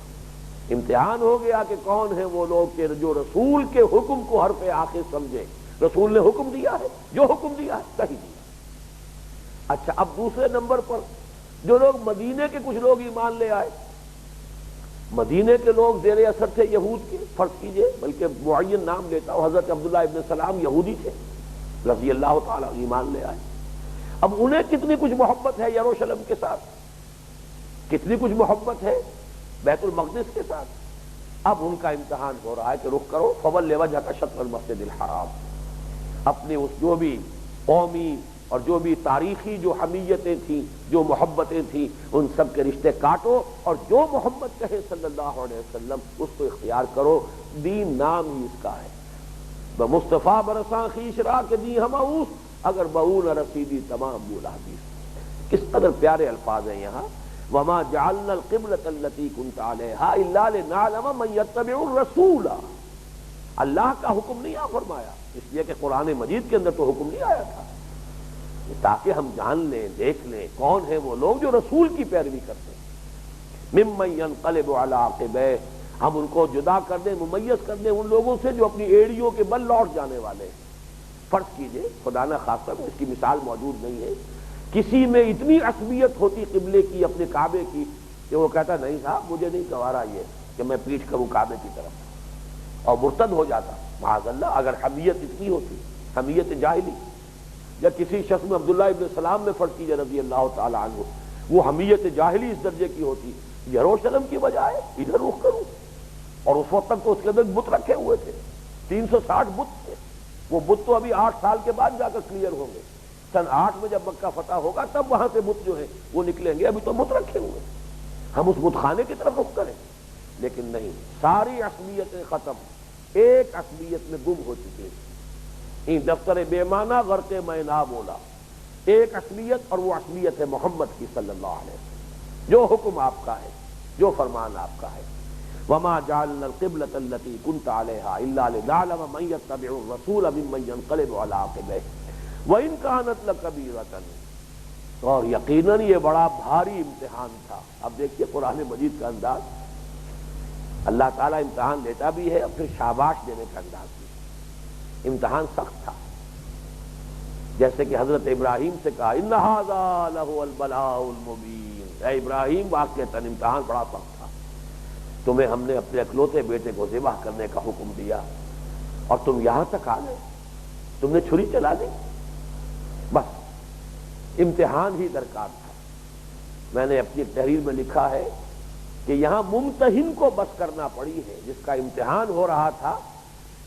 امتحان ہو گیا کہ کون ہیں وہ لوگ کہ جو رسول کے حکم کو حرف آخر سمجھے۔ رسول نے حکم دیا ہے، جو حکم دیا ہے صحیح دیا۔ اچھا، اب دوسرے نمبر پر جو لوگ مدینے کے کچھ لوگ ایمان لے آئے، مدینے کے لوگ زیر اثر تھے یہود کے، فرض کیجئے، بلکہ معین نام لیتا ہوں، حضرت عبداللہ ابن سلام یہودی تھے رضی اللہ تعالیٰ، ایمان لے آئے۔ اب انہیں کتنی کچھ محبت ہے یروشلم کے ساتھ، کتنی کچھ محبت ہے بیت المقدس کے ساتھ۔ اب ان کا امتحان ہو رہا ہے کہ رخ کرو فول وجہک شطر المسجد الحرام، اپنے اس جو بھی قومی اور جو بھی تاریخی جو حمیتیں تھیں، جو محبتیں تھیں، ان سب کے رشتے کاٹو، اور جو محمد کہے صلی اللہ علیہ وسلم اس کو اختیار کرو۔ دین نام ہی اس کا ہے، بمصطفیٰ برساں خیش را کے دی ہماؤس، اگر بہو نہ رسیدی تمام بول حدیث۔ کس قدر پیارے الفاظ ہیں یہاں، وما جعلنا القبلۃ التي كنت عليها الا لنعلم من يتبع الرسول۔ اللہ کا حکم نہیں آ فرمایا، اس لیے کہ قرآن مجید کے اندر تو حکم نہیں آیا تھا، تاکہ ہم جان لیں، دیکھ لیں کون ہیں وہ لوگ جو رسول کی پیروی کرتے ہیں۔ ممن ينقلب على عقبيه، ہم ان کو جدا کر دیں، ممیز کر دیں ان لوگوں سے جو اپنی ایڑیوں کے بل لوٹ جانے والے ہیں۔ فرض کیجئے، خدا نہ خواستہ، اس کی مثال موجود نہیں ہے، کسی میں اتنی عصبیت ہوتی قبلے کی، اپنے کعبے کی، کہ وہ کہتا نہیں صاحب مجھے نہیں گوارا یہ کہ میں پیٹھ کروں کعبے کی طرف، اور مرتد ہو جاتا معاذ اللہ، اگر حمیت اتنی ہوتی، حمیت جاہلی۔ یا کسی شخص میں عبداللہ ابن سلام میں فرض کیجئے رضی اللہ تعالی عنہ، وہ حمیت جاہلی اس درجے کی ہوتی، یروشلم کی بجائے ادھر رخ کروں، اور اس وقت تک تو اس کے اندر بت رکھے ہوئے تھے، 360 بت تھے، وہ بت تو ابھی 8 سال کے بعد جا کر کلیئر ہوں گے، سن 8 میں جب مکہ فتح ہوگا تب وہاں سے بت جو ہے وہ نکلیں گے، ابھی تو بت رکھے ہوئے، ہم اس بت خانے کی طرف رخ کریں۔ لیکن نہیں، ساری عصبیتیں ختم، ایک عصبیت میں گم ہو چکی، این دفتر بے معنی غرق میں نہ بولا، ایک عصبیت، اور وہ عصبیت ہے محمد کی صلی اللہ علیہ وسلم، جو حکم آپ کا ہے، جو فرمان آپ کا ہے۔ وما جعلنا القبلۃ التي كنت عليها الا لنعلم من يتبع الرسول ممن ينقلب على عقبيه وان كانت لكبيرة، اور یقیناً یہ بڑا بھاری امتحان تھا۔ اب دیکھیے قرآن مجید کا انداز، اللہ تعالیٰ امتحان لیتا بھی ہے اور پھر شاباش دینے کا انداز بھی ہے۔ امتحان سخت تھا، جیسے کہ حضرت ابراہیم سے کہا ان ھذا لہو البلاء المبین، اے ابراہیم واقعتاً امتحان بڑا سخت تھا، تمہیں ہم نے اپنے اکلوتے بیٹے کو ذبح کرنے کا حکم دیا اور تم یہاں تک آ گئے، تم نے چھری چلا دی، بس امتحان ہی درکار تھا۔ میں نے اپنی تحریر میں لکھا ہے کہ یہاں ممتحن کو بس کرنا پڑی ہے، جس کا امتحان ہو رہا تھا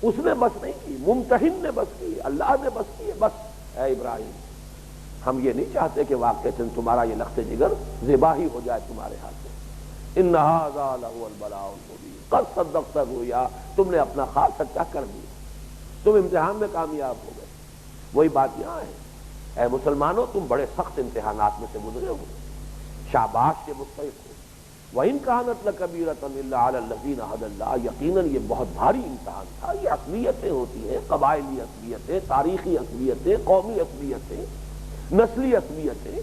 اس نے بس نہیں کی، ممتحن نے بس کی، اللہ نے بس کی، بس اے ابراہیم ہم یہ نہیں چاہتے کہ واقعتاً تمہارا یہ لخت جگر ذبح ہی ہو جائے تمہارے ہاتھ سے۔ ان ھذا لہو البلاء المبین، قد صدقت الرؤیا، تم نے اپنا خواب سچا کر دیا، تم امتحان میں کامیاب ہو گئے۔ وہی بات یہاں ہے، اے مسلمانوں تم بڑے سخت امتحانات میں سے گزرے ہو، شاباش کے مستحق ہو۔ وَإِن كَانَتْ لَكَبِيرَةً إِلَّا عَلَى الَّذِينَ هَدَى اللَّهُ، یقیناً یہ بہت بھاری امتحان تھا۔ یہ عصبیتیں ہوتی ہیں، قبائلی عصبیتیں، تاریخی عصبیتیں، قومی عصبیتیں، نسلی عصبیتیں،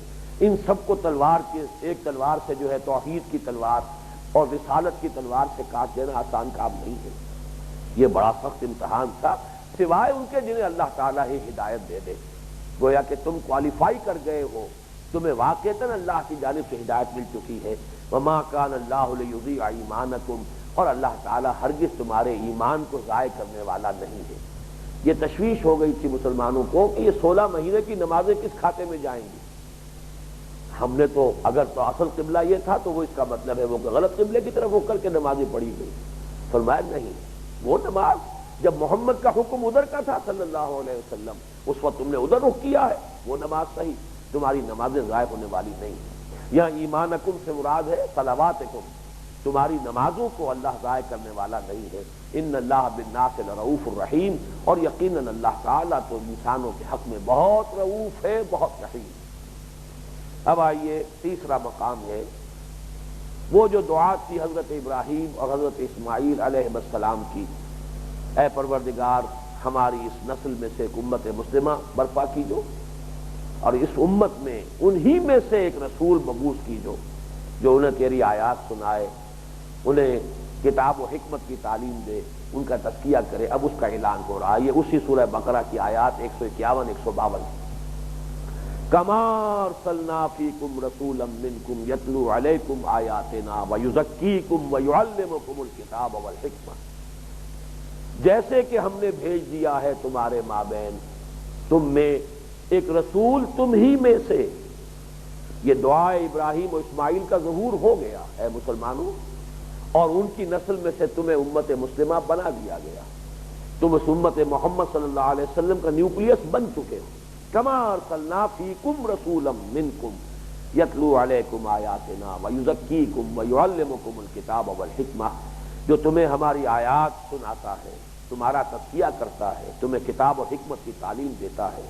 ان سب کو تلوار کے ایک تلوار سے جو ہے توحید کی تلوار اور رسالت کی تلوار سے کاٹ دینا آسان کام نہیں ہے۔ یہ بڑا سخت امتحان تھا، سوائے ان کے جنہیں اللہ تعالیٰ ہی ہدایت دے دے، گویا کہ تم کوالیفائی کر گئے ہو، تمہیں واقعتاً اللہ کی جانب سے ہدایت مل چکی ہے۔ وما كان الله ليضيع ایمانکم، اور اللہ تعالیٰ ہرگز تمہارے ایمان کو ضائع کرنے والا نہیں ہے۔ یہ تشویش ہو گئی تھی مسلمانوں کو کہ یہ 16 مہینے کی نمازیں کس کھاتے میں جائیں گی۔ ہم نے تو اگر تو اصل قبلہ یہ تھا تو وہ اس کا مطلب ہے وہ کہ غلط قبلے کی طرف رخ کر کے نمازیں پڑھی گئی۔ فرمایا نہیں، وہ نماز جب محمد کا حکم ادھر کا تھا صلی اللہ علیہ وسلم، اس وقت تم نے ادھر رخ کیا ہے، وہ نماز صحیح، تمہاری نمازیں ضائع ہونے والی نہیں۔ یہاں ایمانکم سے مراد ہے صلواتکم، تمہاری نمازوں کو اللہ ضائع کرنے والا نہیں ہے۔ ان اللہ بالناس لرؤوف الرحیم، اور یقیناً اللہ تعالیٰ تو انسانوں کے حق میں بہت رؤوف ہے، بہت رحیم۔ اب آئیے تیسرا مقام ہے وہ جو دعا تھی حضرت ابراہیم اور حضرت اسماعیل علیہ السلام کی، اے پروردگار ہماری اس نسل میں سے ایک امت مسلمہ برپا کیجو، اور اس امت میں انہی میں سے ایک رسول مبعوث کیجو جو انہیں تیری آیات سنائے، انہیں کتاب و حکمت کی تعلیم دے، ان کا تزکیہ کرے۔ اب اس کا اعلان ہو رہا ہے، یہ اسی سورہ بقرہ کی آیات 151 152۔ کما ارسلنا فیکم رسولا منکم یتلو علیکم آیاتنا ویزکیکم ویعلمکم الکتاب والحکمہ، جیسے کہ ہم نے بھیج دیا ہے تمہارے مابین تم میں ایک رسول تم ہی میں سے۔ یہ دعائے ابراہیم و اسماعیل کا ظہور ہو گیا اے مسلمانوں، اور ان کی نسل میں سے تمہیں امت مسلمہ بنا دیا گیا، تم اس امت محمد صلی اللہ علیہ وسلم کا نیوکلیس بن چکے ہو۔ کما ارسلنا فیکم رسولا منکم یتلو علیکم آیاتنا ویزکیکم ویعلمکم الکتاب والحکمہ، جو تمہیں ہماری آیات سناتا ہے، تمہارا تزکیہ کرتا ہے، تمہیں کتاب اور حکمت کی تعلیم دیتا ہے،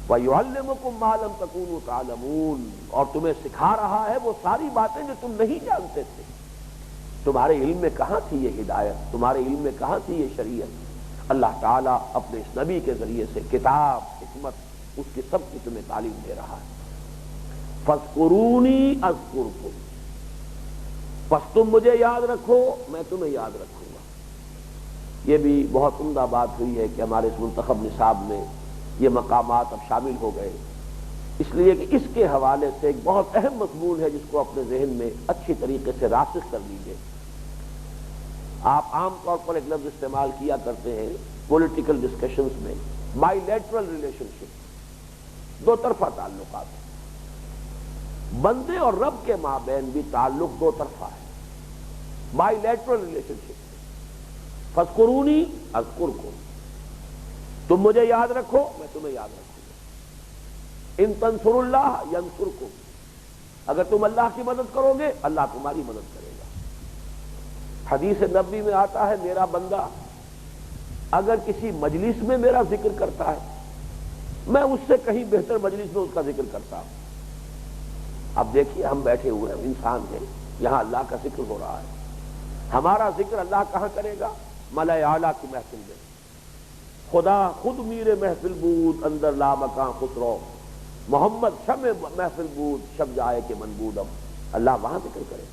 وَيُعَلِّمُكُم مَّا لَمْ تَكُونُوا تَعْلَمُونَ، اور تمہیں سکھا رہا ہے وہ ساری باتیں جو تم نہیں جانتے تھے۔ تمہارے علم میں کہاں تھی یہ ہدایت، تمہارے علم میں کہاں تھی یہ شریعت؟ اللہ تعالیٰ اپنے اس نبی کے ذریعے سے کتاب، حکمت، اس کی سب کی تمہیں تعلیم دے رہا ہے۔ فَاذْكُرُونِي أَذْكُرْكُمْ، پس تم مجھے یاد رکھو میں تمہیں یاد رکھوں گا۔ یہ بھی بہت عمدہ بات ہوئی ہے کہ ہمارے اس منتخب نصاب میں یہ مقامات اب شامل ہو گئے، اس لیے کہ اس کے حوالے سے ایک بہت اہم مضمون ہے جس کو اپنے ذہن میں اچھی طریقے سے راسخ کر لیجیے۔ آپ عام طور پر ایک لفظ استعمال کیا کرتے ہیں پولیٹیکل ڈسکشنز میں، بائی لیٹرل ریلیشن شپ، دو طرفہ تعلقات۔ بندے اور رب کے مابین بھی تعلق دو طرفہ ہے، بائی لیٹرل ریلیشن شپ۔ فاذکرونی اذکرکم، تم مجھے یاد رکھو میں تمہیں یاد رکھوں گا۔ ان تنصروا اللہ ینصرکم، اگر تم اللہ کی مدد کرو گے اللہ تمہاری مدد کرے گا۔ حدیث نبوی میں آتا ہے میرا بندہ اگر کسی مجلس میں میرا ذکر کرتا ہے میں اس سے کہیں بہتر مجلس میں اس کا ذکر کرتا ہوں۔ اب دیکھیے ہم بیٹھے ہوئے ہیں، انسان ہیں، یہاں اللہ کا ذکر ہو رہا ہے، ہمارا ذکر اللہ کہاں کرے گا؟ ملائے اعلیٰ کی محفل میں۔ خدا خود میر محفل بود اندر لا مکان خسرو، محمد شمع محفل بود شب جائے کہ منبودم، اللہ وہاں ذکر کرے۔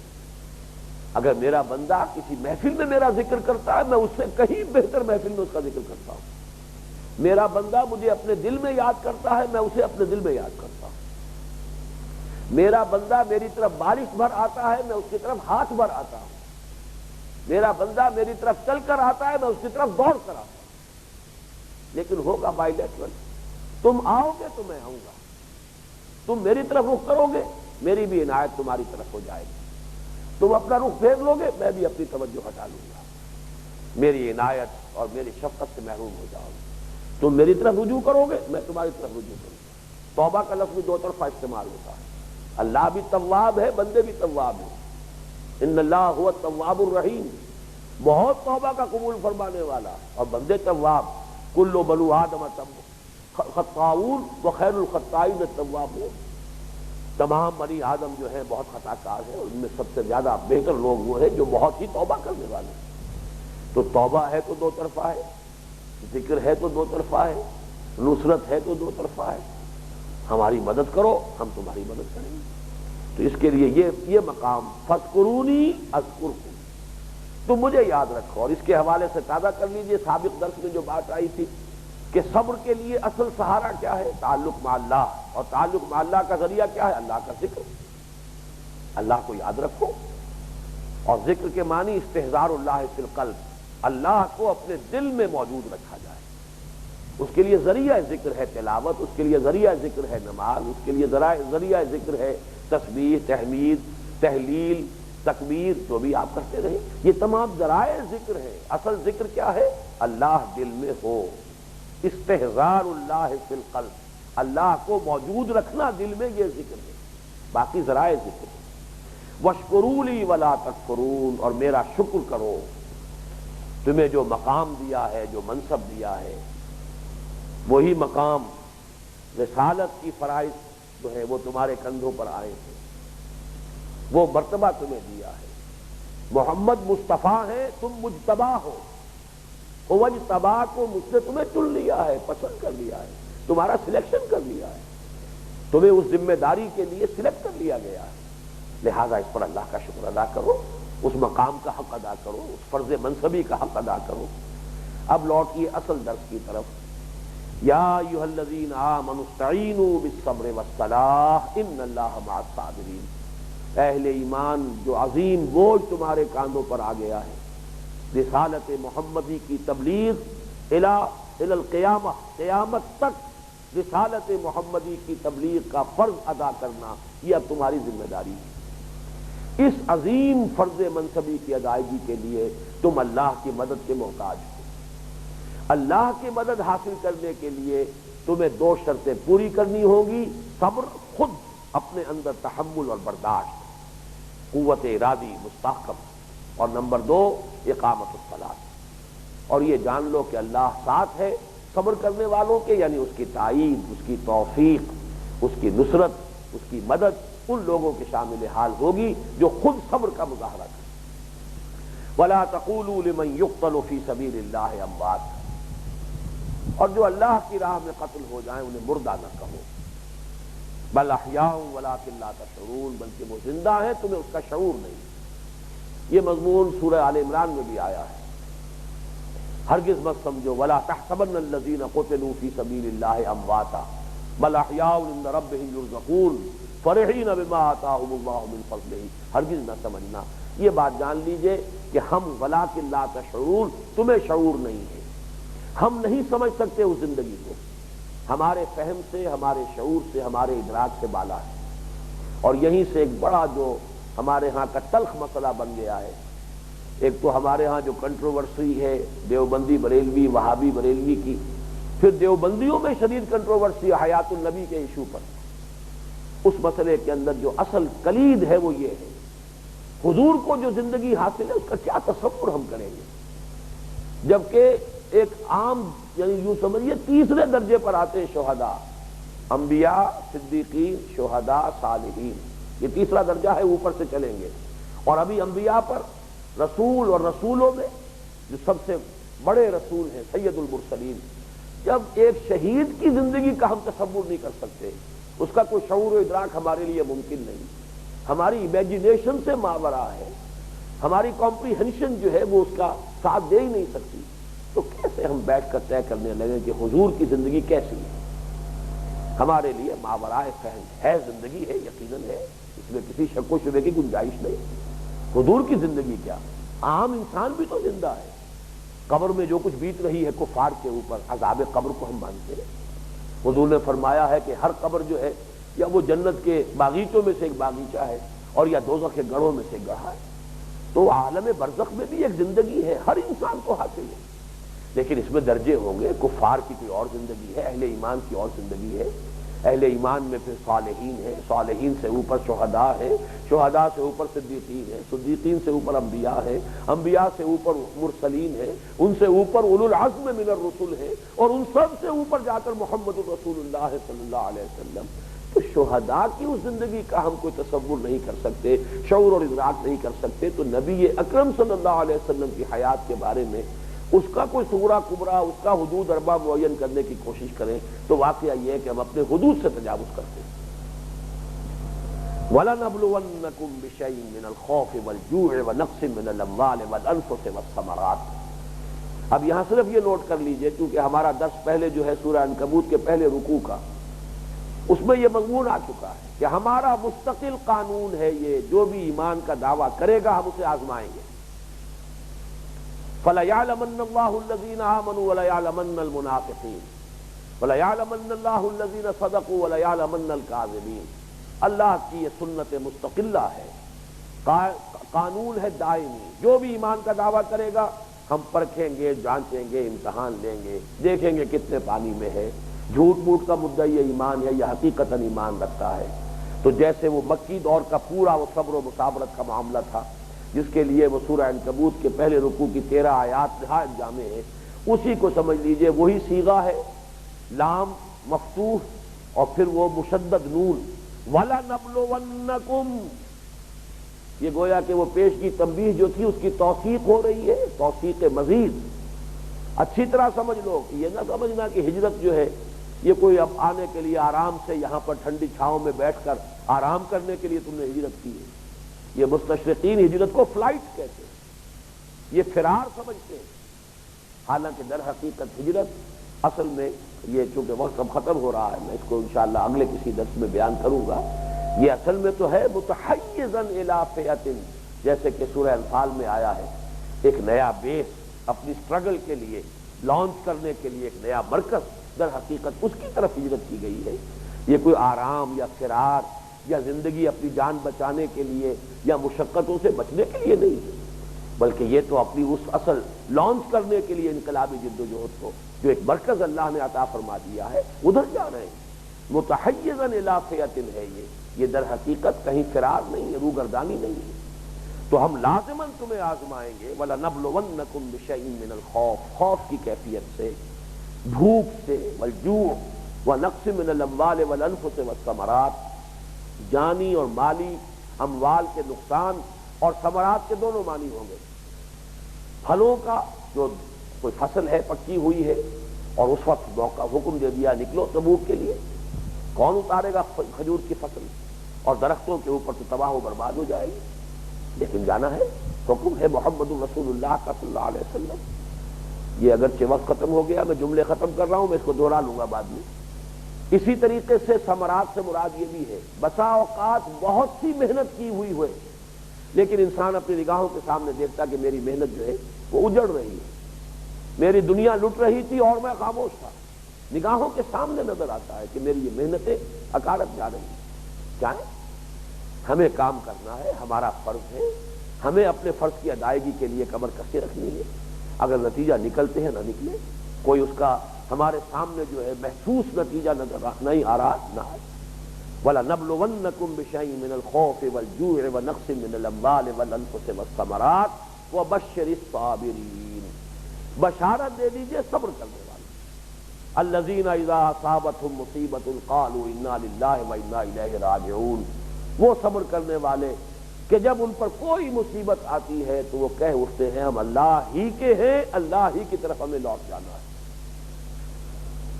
اگر میرا بندہ کسی محفل میں میرا ذکر کرتا ہے میں اس سے کہیں بہتر محفل میں اس کا ذکر کرتا ہوں۔ میرا بندہ مجھے اپنے دل میں یاد کرتا ہے میں اسے اپنے دل میں یاد کرتا ہوں۔ میرا بندہ میری طرف بارش بھر آتا ہے میں اس کی طرف ہاتھ بھر آتا ہوں۔ میرا بندہ میری طرف چل کر آتا ہے میں اس کی طرف دوڑ کر آتا ہوں۔ لیکن ہوگا بائی لیٹرل، تم آؤ گے تو میں آؤں گا، تم میری طرف رخ کرو گے میری بھی عنایت تمہاری طرف ہو جائے گی، تم اپنا رخ پھیر لو گے میں بھی اپنی توجہ ہٹا لوں گا، میری عنایت اور میری شفقت سے محروم ہو جاؤ گے۔ تم میری طرف رجوع کرو گے میں تمہاری طرف رجوع کروں گا۔ توبہ کا لفظ بھی دو طرفہ استعمال ہوتا ہے، اللہ بھی تواب ہے بندے بھی تواب ہیں۔ ان اللہ هو التواب الرحیم، بہت توبہ کا قبول فرمانے والا اور بندے تواب۔ کل بنو آدم خطاؤون وخیر الخطائین التوابون، تمام بنی آدم جو ہیں بہت خطا کار ہیں، ان میں سب سے زیادہ بہتر لوگ وہ ہیں جو بہت ہی توبہ کرنے والے ہیں۔ تو توبہ ہے تو دو طرفہ ہے، ذکر ہے تو دو طرفہ ہے، نصرت ہے تو دو طرفہ ہے۔ ہماری مدد کرو ہم تمہاری مدد کریں گے۔ تو اس کے لیے یہ مقام فاذکرونی اذکرکم، تم مجھے یاد رکھو۔ اور اس کے حوالے سے تازہ کر لیجئے سابق درس میں جو بات آئی تھی کہ صبر کے لیے اصل سہارا کیا ہے؟ تعلق مع اللہ، اور تعلق مع اللہ کا ذریعہ کیا ہے؟ اللہ کا ذکر۔ اللہ کو یاد رکھو، اور ذکر کے معنی استحضار اللہ فی القلب، اللہ کو اپنے دل میں موجود رکھا جائے۔ اس کے لیے ذریعہ ذکر ہے تلاوت، اس کے لیے ذریعہ ذکر ہے نماز، اس کے لیے ذریعہ ذکر ہے تسبیح، تحمید، تہلیل، تکبیر، جو بھی آپ کرتے رہے، یہ تمام ذرائع ذکر ہے۔ اصل ذکر کیا ہے؟ اللہ دل میں ہو، استحضار اللہ فی القلب، اللہ کو موجود رکھنا دل میں، یہ ذکر ہے، باقی ذرائع ذکر ہے۔ واشکروا لی ولا تکفرون، اور میرا شکر کرو، تمہیں جو مقام دیا ہے، جو منصب دیا ہے، وہی مقام رسالت کی فرائض جو ہے وہ تمہارے کندھوں پر آئے ہیں، وہ مرتبہ تمہیں دیا ہے۔ محمد مصطفیٰ ہے، تم مجتبی ہو، وجتبا کو مجھ سے تمہیں چن لیا ہے، پسند کر لیا ہے، تمہارا سلیکشن کر لیا ہے، تمہیں اس ذمہ داری کے لیے سلیکٹ کر لیا گیا ہے۔ لہذا اس پر اللہ کا شکر ادا کرو، اس مقام کا حق ادا کرو، اس فرض منصبی کا حق ادا کرو۔ اب لوٹئے اصل درس کی طرف۔ یا ایھا الذین آمنوا استعینوا بالصبر والصلاۃ ان اللہ مع الصابرین، اہل ایمان جو عظیم بوجھ تمہارے کاندھوں پر آ گیا ہے، رسالت محمدی کی تبلیغ الی القیامہ، قیامت تک رسالت محمدی کی تبلیغ کا فرض ادا کرنا یہ اب تمہاری ذمہ داری ہے۔ اس عظیم فرض منصبی کی ادائیگی کے لیے تم اللہ کی مدد کے محتاج ہو۔ اللہ کی مدد حاصل کرنے کے لیے تمہیں دو شرطیں پوری کرنی ہوں گی، صبر، خود اپنے اندر تحمل اور برداشت، قوت ارادی مستحکم، اور نمبر دو اقامت الصلاۃ۔ اور یہ جان لو کہ اللہ ساتھ ہے صبر کرنے والوں کے، یعنی اس کی تائید، اس کی توفیق، اس کی نصرت، اس کی مدد ان لوگوں کے شامل حال ہوگی جو خود صبر کا مظاہرہ کریں۔ وَلَا تَقُولُوا لِمَن يُقْتَلُ فِي سَبِيلِ اللَّهِ أَمْوَاتٌ، اور جو اللہ کی راہ میں قتل ہو جائیں انہیں مردہ نہ کہو، بل احیاء ولکن لا تشعرون، بلکہ وہ زندہ ہیں تمہیں اس کا شعور نہیں۔ یہ مضمون سورہ آل عمران میں بھی آیا ہے۔ ہرگز مت سمجھو ولا تحسبن الذین قتلوا فی سبیل اللہ امواتا بل احیاء عند ربهم یرزقون فرحین بما آتاہم اللہ من فضلہ، ہرگز نہ سمجھنا، یہ بات جان لیجئے کہ ہم ولکن لا تشعرون، تمہیں شعور نہیں ہے، ہم نہیں سمجھ سکتے اس زندگی کو، ہمارے فہم سے، ہمارے شعور سے، ہمارے ادراک سے بالا ہے۔ اور یہیں سے ایک بڑا جو ہمارے ہاں کا تلخ مسئلہ بن گیا ہے، ایک تو ہمارے ہاں جو کنٹروورسی ہے دیوبندی بریلوی وہابی بریلوی کی، پھر دیوبندیوں میں شدید کنٹروورسی حیات النبی کے ایشو پر۔ اس مسئلے کے اندر جو اصل کلید ہے وہ یہ ہے، حضور کو جو زندگی حاصل ہے اس کا کیا تصور ہم کریں گے، جبکہ ایک عام، یعنی یوں سمجھیے تیسرے درجے پر آتے ہیں شہداء، انبیاء، صدیقین، شہداء، صالحین، یہ تیسرا درجہ ہے، اوپر سے چلیں گے۔ اور ابھی انبیاء پر رسول، اور رسولوں میں جو سب سے بڑے رسول ہیں سید المرسلین، جب ایک شہید کی زندگی کا ہم تصور نہیں کر سکتے، اس کا کوئی شعور و ادراک ہمارے لیے ممکن نہیں، ہماری امیجینیشن سے ماورا ہے، ہماری کمپریہنشن جو ہے وہ اس کا ساتھ دے ہی نہیں سکتی، تو کیسے ہم بیٹھ کر طے کرنے لگیں کہ حضور کی زندگی کیسی ہے؟ ہمارے لیے ماورائے فہم ہے، زندگی ہے، یقیناً ہے، اس میں کسی شک و شبے کی گنجائش نہیں۔ حضور کی زندگی کیا، عام انسان بھی تو زندہ ہے، قبر میں جو کچھ بیت رہی ہے کفار کے اوپر، عذاب قبر کو ہم مانتے ہیں۔ حضور نے فرمایا ہے کہ ہر قبر جو ہے یا وہ جنت کے باغیچوں میں سے ایک باغیچہ ہے اور یا دوزخ کے گڑھوں میں سے ایک گڑھا ہے، تو عالم برزخ میں بھی ایک زندگی ہے، ہر انسان کو حاصل ہے، لیکن اس میں درجے ہوں گے، کفار کی کوئی اور زندگی ہے، اہل ایمان کی اور زندگی ہے، اہل ایمان میں پھر صالحین ہے، صالحین سے اوپر شہداء ہے، شہداء سے اوپر صدیقین ہے، صدیقین سے اوپر انبیاء ہے، انبیاء سے اوپر مرسلین ہے، ان سے اوپر اولو العزم من الرسل ہے، اور ان سب سے اوپر جا کر محمد رسول اللہ صلی اللہ علیہ وسلم۔ تو شہداء کی اس زندگی کا ہم کوئی تصور نہیں کر سکتے، شعور اور ادراک نہیں کر سکتے، تو نبی اکرم صلی اللہ علیہ وسلم کی حیات کے بارے میں اس کا کوئی صغرا کبرا، اس کا حدود اربا معین کرنے کی کوشش کریں تو واقعہ یہ ہے کہ ہم اپنے حدود سے تجاوز کرتے ہیں۔ وَلَنَبْلُوَنَّكُمْ بِشَيْءٍ مِّنَ الْخَوْفِ وَالْجُوعِ وَنَقْصٍ مِّنَ الْأَمْوَالِ وَالْأَنفُسِ وَالثَّمَرَاتِ۔ اب یہاں صرف یہ نوٹ کر لیجئے، کیونکہ ہمارا درس پہلے جو ہے سورہ عنکبوت کے پہلے رکوع کا، اس میں یہ مضمون آ چکا ہے کہ ہمارا مستقل قانون ہے یہ، جو بھی ایمان کا دعویٰ کرے گا ہم اسے آزمائیں گے۔ فَلَيَعْلَمَنَّ اللَّهُ الَّذِينَ آمَنُوا وَلَيَعْلَمَنَّ الْمُنَافِقِينَ وَلَيَعْلَمَنَّ اللَّهُ الَّذِينَ صَدَقُوا وَلَيَعْلَمَنَّ الْكَاذِبِينَ۔ اللہ کی یہ سنت مستقلہ ہے، قانون ہے دائمی، جو بھی ایمان کا دعویٰ کرے گا ہم پرکھیں گے، جانچیں گے، امتحان لیں گے، دیکھیں گے کتنے پانی میں ہے، جھوٹ موٹ کا مدعی ایمان ہے یا حقیقتاً ایمان رکھتا ہے۔ تو جیسے وہ مکی دور کا پورا وہ صبر و مصابرت کا معاملہ تھا، جس کے لیے وہ سورہ عنکبوت کے پہلے رکوع کی 13 آیات نہایت جامع ہے، اسی کو سمجھ لیجئے، وہی صیغہ ہے، لام مفتوح اور پھر وہ مشدد نون، وَلَنَبْلُوَنَّكُمْ، یہ گویا کہ وہ پیش کی تنبیہ جو تھی اس کی توثیق ہو رہی ہے، توثیق مزید۔ اچھی طرح سمجھ لو، یہ نہ سمجھنا کہ ہجرت جو ہے یہ کوئی اب آنے کے لیے آرام سے یہاں پر ٹھنڈی چھاؤں میں بیٹھ کر آرام کرنے کے لیے تم نے ہجرت کی ہے۔ یہ مستشرقین ہجرت کو فلائٹ کہتے ہیں، یہ فرار سمجھتے ہیں، حالانکہ در حقیقت ہجرت اصل میں یہ چونکہ وقت اب ختم ہو رہا ہے، میں اس کو انشاءاللہ اگلے کسی درس میں بیان کروں گا، یہ اصل میں تو ہے متحیزا الی فئۃ، جیسے کہ سورہ انفال میں آیا ہے، ایک نیا بیس اپنی سٹرگل کے لیے لانچ کرنے کے لیے، ایک نیا مرکز، در حقیقت اس کی طرف ہجرت کی گئی ہے۔ یہ کوئی آرام یا فرار یا زندگی اپنی جان بچانے کے لیے یا مشقتوں سے بچنے کے لیے نہیں ہے، بلکہ یہ تو اپنی اس اصل لانچ کرنے کے لیے انقلابی جدوجہد کو جو ایک مرکز اللہ نے عطا فرما دیا ہے ادھر جا رہے ہیں۔ متحیزا الی فئۃ ہے یہ در حقیقت کہیں فرار نہیں ہے، روگردانی نہیں ہے۔ تو ہم لازماً تمہیں آزمائیں گے، وَلَنَبْلُوَنَّكُمْ بِشَيْءٍ مِّنَ الْخَوْفِ، خوف کی کیفیت سے، بھوک سے، والجوع ونقص من الاموال والانفس والثمرات، جانی اور مالی اموال کے نقصان اور ثمرات کے دونوں معنی ہوں گے۔ پھلوں کا جو کوئی فصل ہے پکی ہوئی ہے اور اس وقت موقع حکم دے دیا نکلو تبوک کے لیے، کون اتارے گا کھجور کی فصل، اور درختوں کے اوپر تو تباہ و برباد ہو جائے گی، لیکن جانا ہے، حکم ہے محمد رسول اللہ کا صلی اللہ علیہ وسلم۔ یہ اگرچہ وقت ختم ہو گیا، میں جملے ختم کر رہا ہوں، میں اس کو دوہرا لوں گا بعد میں۔ اسی طریقے سے ثمرات سے مراد یہ بھی ہے، بسا اوقات بہت سی محنت کی ہوئی ہوئے لیکن انسان اپنی نگاہوں کے سامنے دیکھتا کہ میری محنت جو ہے وہ اجڑ رہی ہے، میری دنیا لٹ رہی تھی اور میں خاموش تھا، نگاہوں کے سامنے نظر آتا ہے کہ میری یہ محنتیں اکارت جا رہی ہیں۔ کیا ہے؟ ہمیں کام کرنا ہے، ہمارا فرض ہے، ہمیں اپنے فرض کی ادائیگی کے لیے کمر کسی رکھنی ہے، اگر نتیجہ نکلتے ہیں نہ نکلے، کوئی اس کا ہمارے سامنے جو ہے محسوس نتیجہ نظر نہیں آ رہا نہ ہے۔ وَلَنَبْلُوَنَّكُمْ بِشَيْءٍ مِّنَ الْخَوْفِ وَالْجُوعِ وَنَقْصٍ مِّنَ الْأَمْوَالِ وَالْأَنفُسِ وَالثَّمَرَاتِ وَبَشِّرِ الصَّابِرِينَ، بشارت دے دیجئے صبر کرنے والے، الَّذِينَ إِذَا أَصَابَتْهُم مُّصِيبَةٌ قَالُوا إِنَّا لِلَّهِ وَإِنَّا إِلَيْهِ رَاجِعُونَ، وہ صبر کرنے والے کہ جب ان پر کوئی مصیبت آتی ہے تو وہ کہہ اٹھتے ہیں ہم اللہ ہی کے ہیں، اللہ ہی کی طرف ہمیں لوٹ جانا ہے۔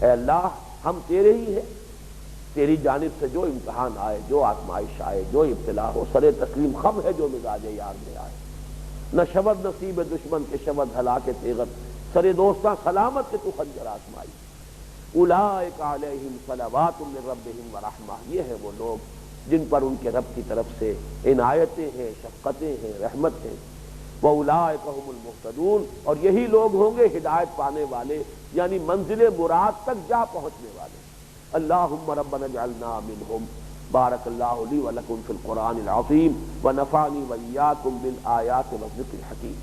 اے اللہ ہم تیرے ہی ہیں، تیری جانب سے جو امتحان آئے، جو آزمائش آئے، جو ابتلا ہو، سر تسلیم خم ہے جو مزاج یار میں آئے، نہ شبد نصیب دشمن کے شبد ہلاک تیغت، سر دوستاں سلامت کے تو خنجر آزمائی، اولئک علیہم صلوات من ربہم ورحمہ، یہ ہے وہ لوگ جن پر ان کے رب کی طرف سے عنایتیں ہیں، شفقتیں ہیں، رحمت ہے، وَأُولَٰئِكَ هُمُ الْمُهْتَدُونَ، اور یہی لوگ ہوں گے ہدایت پانے والے، یعنی منزل مراد تک جا پہنچنے والے۔ اللہم ربنا اجعلنا منہم۔ بارک اللہ لی ولکم فی القرآن العظیم ونفعنی وإیاکم بالآیات والذکر الحکیم۔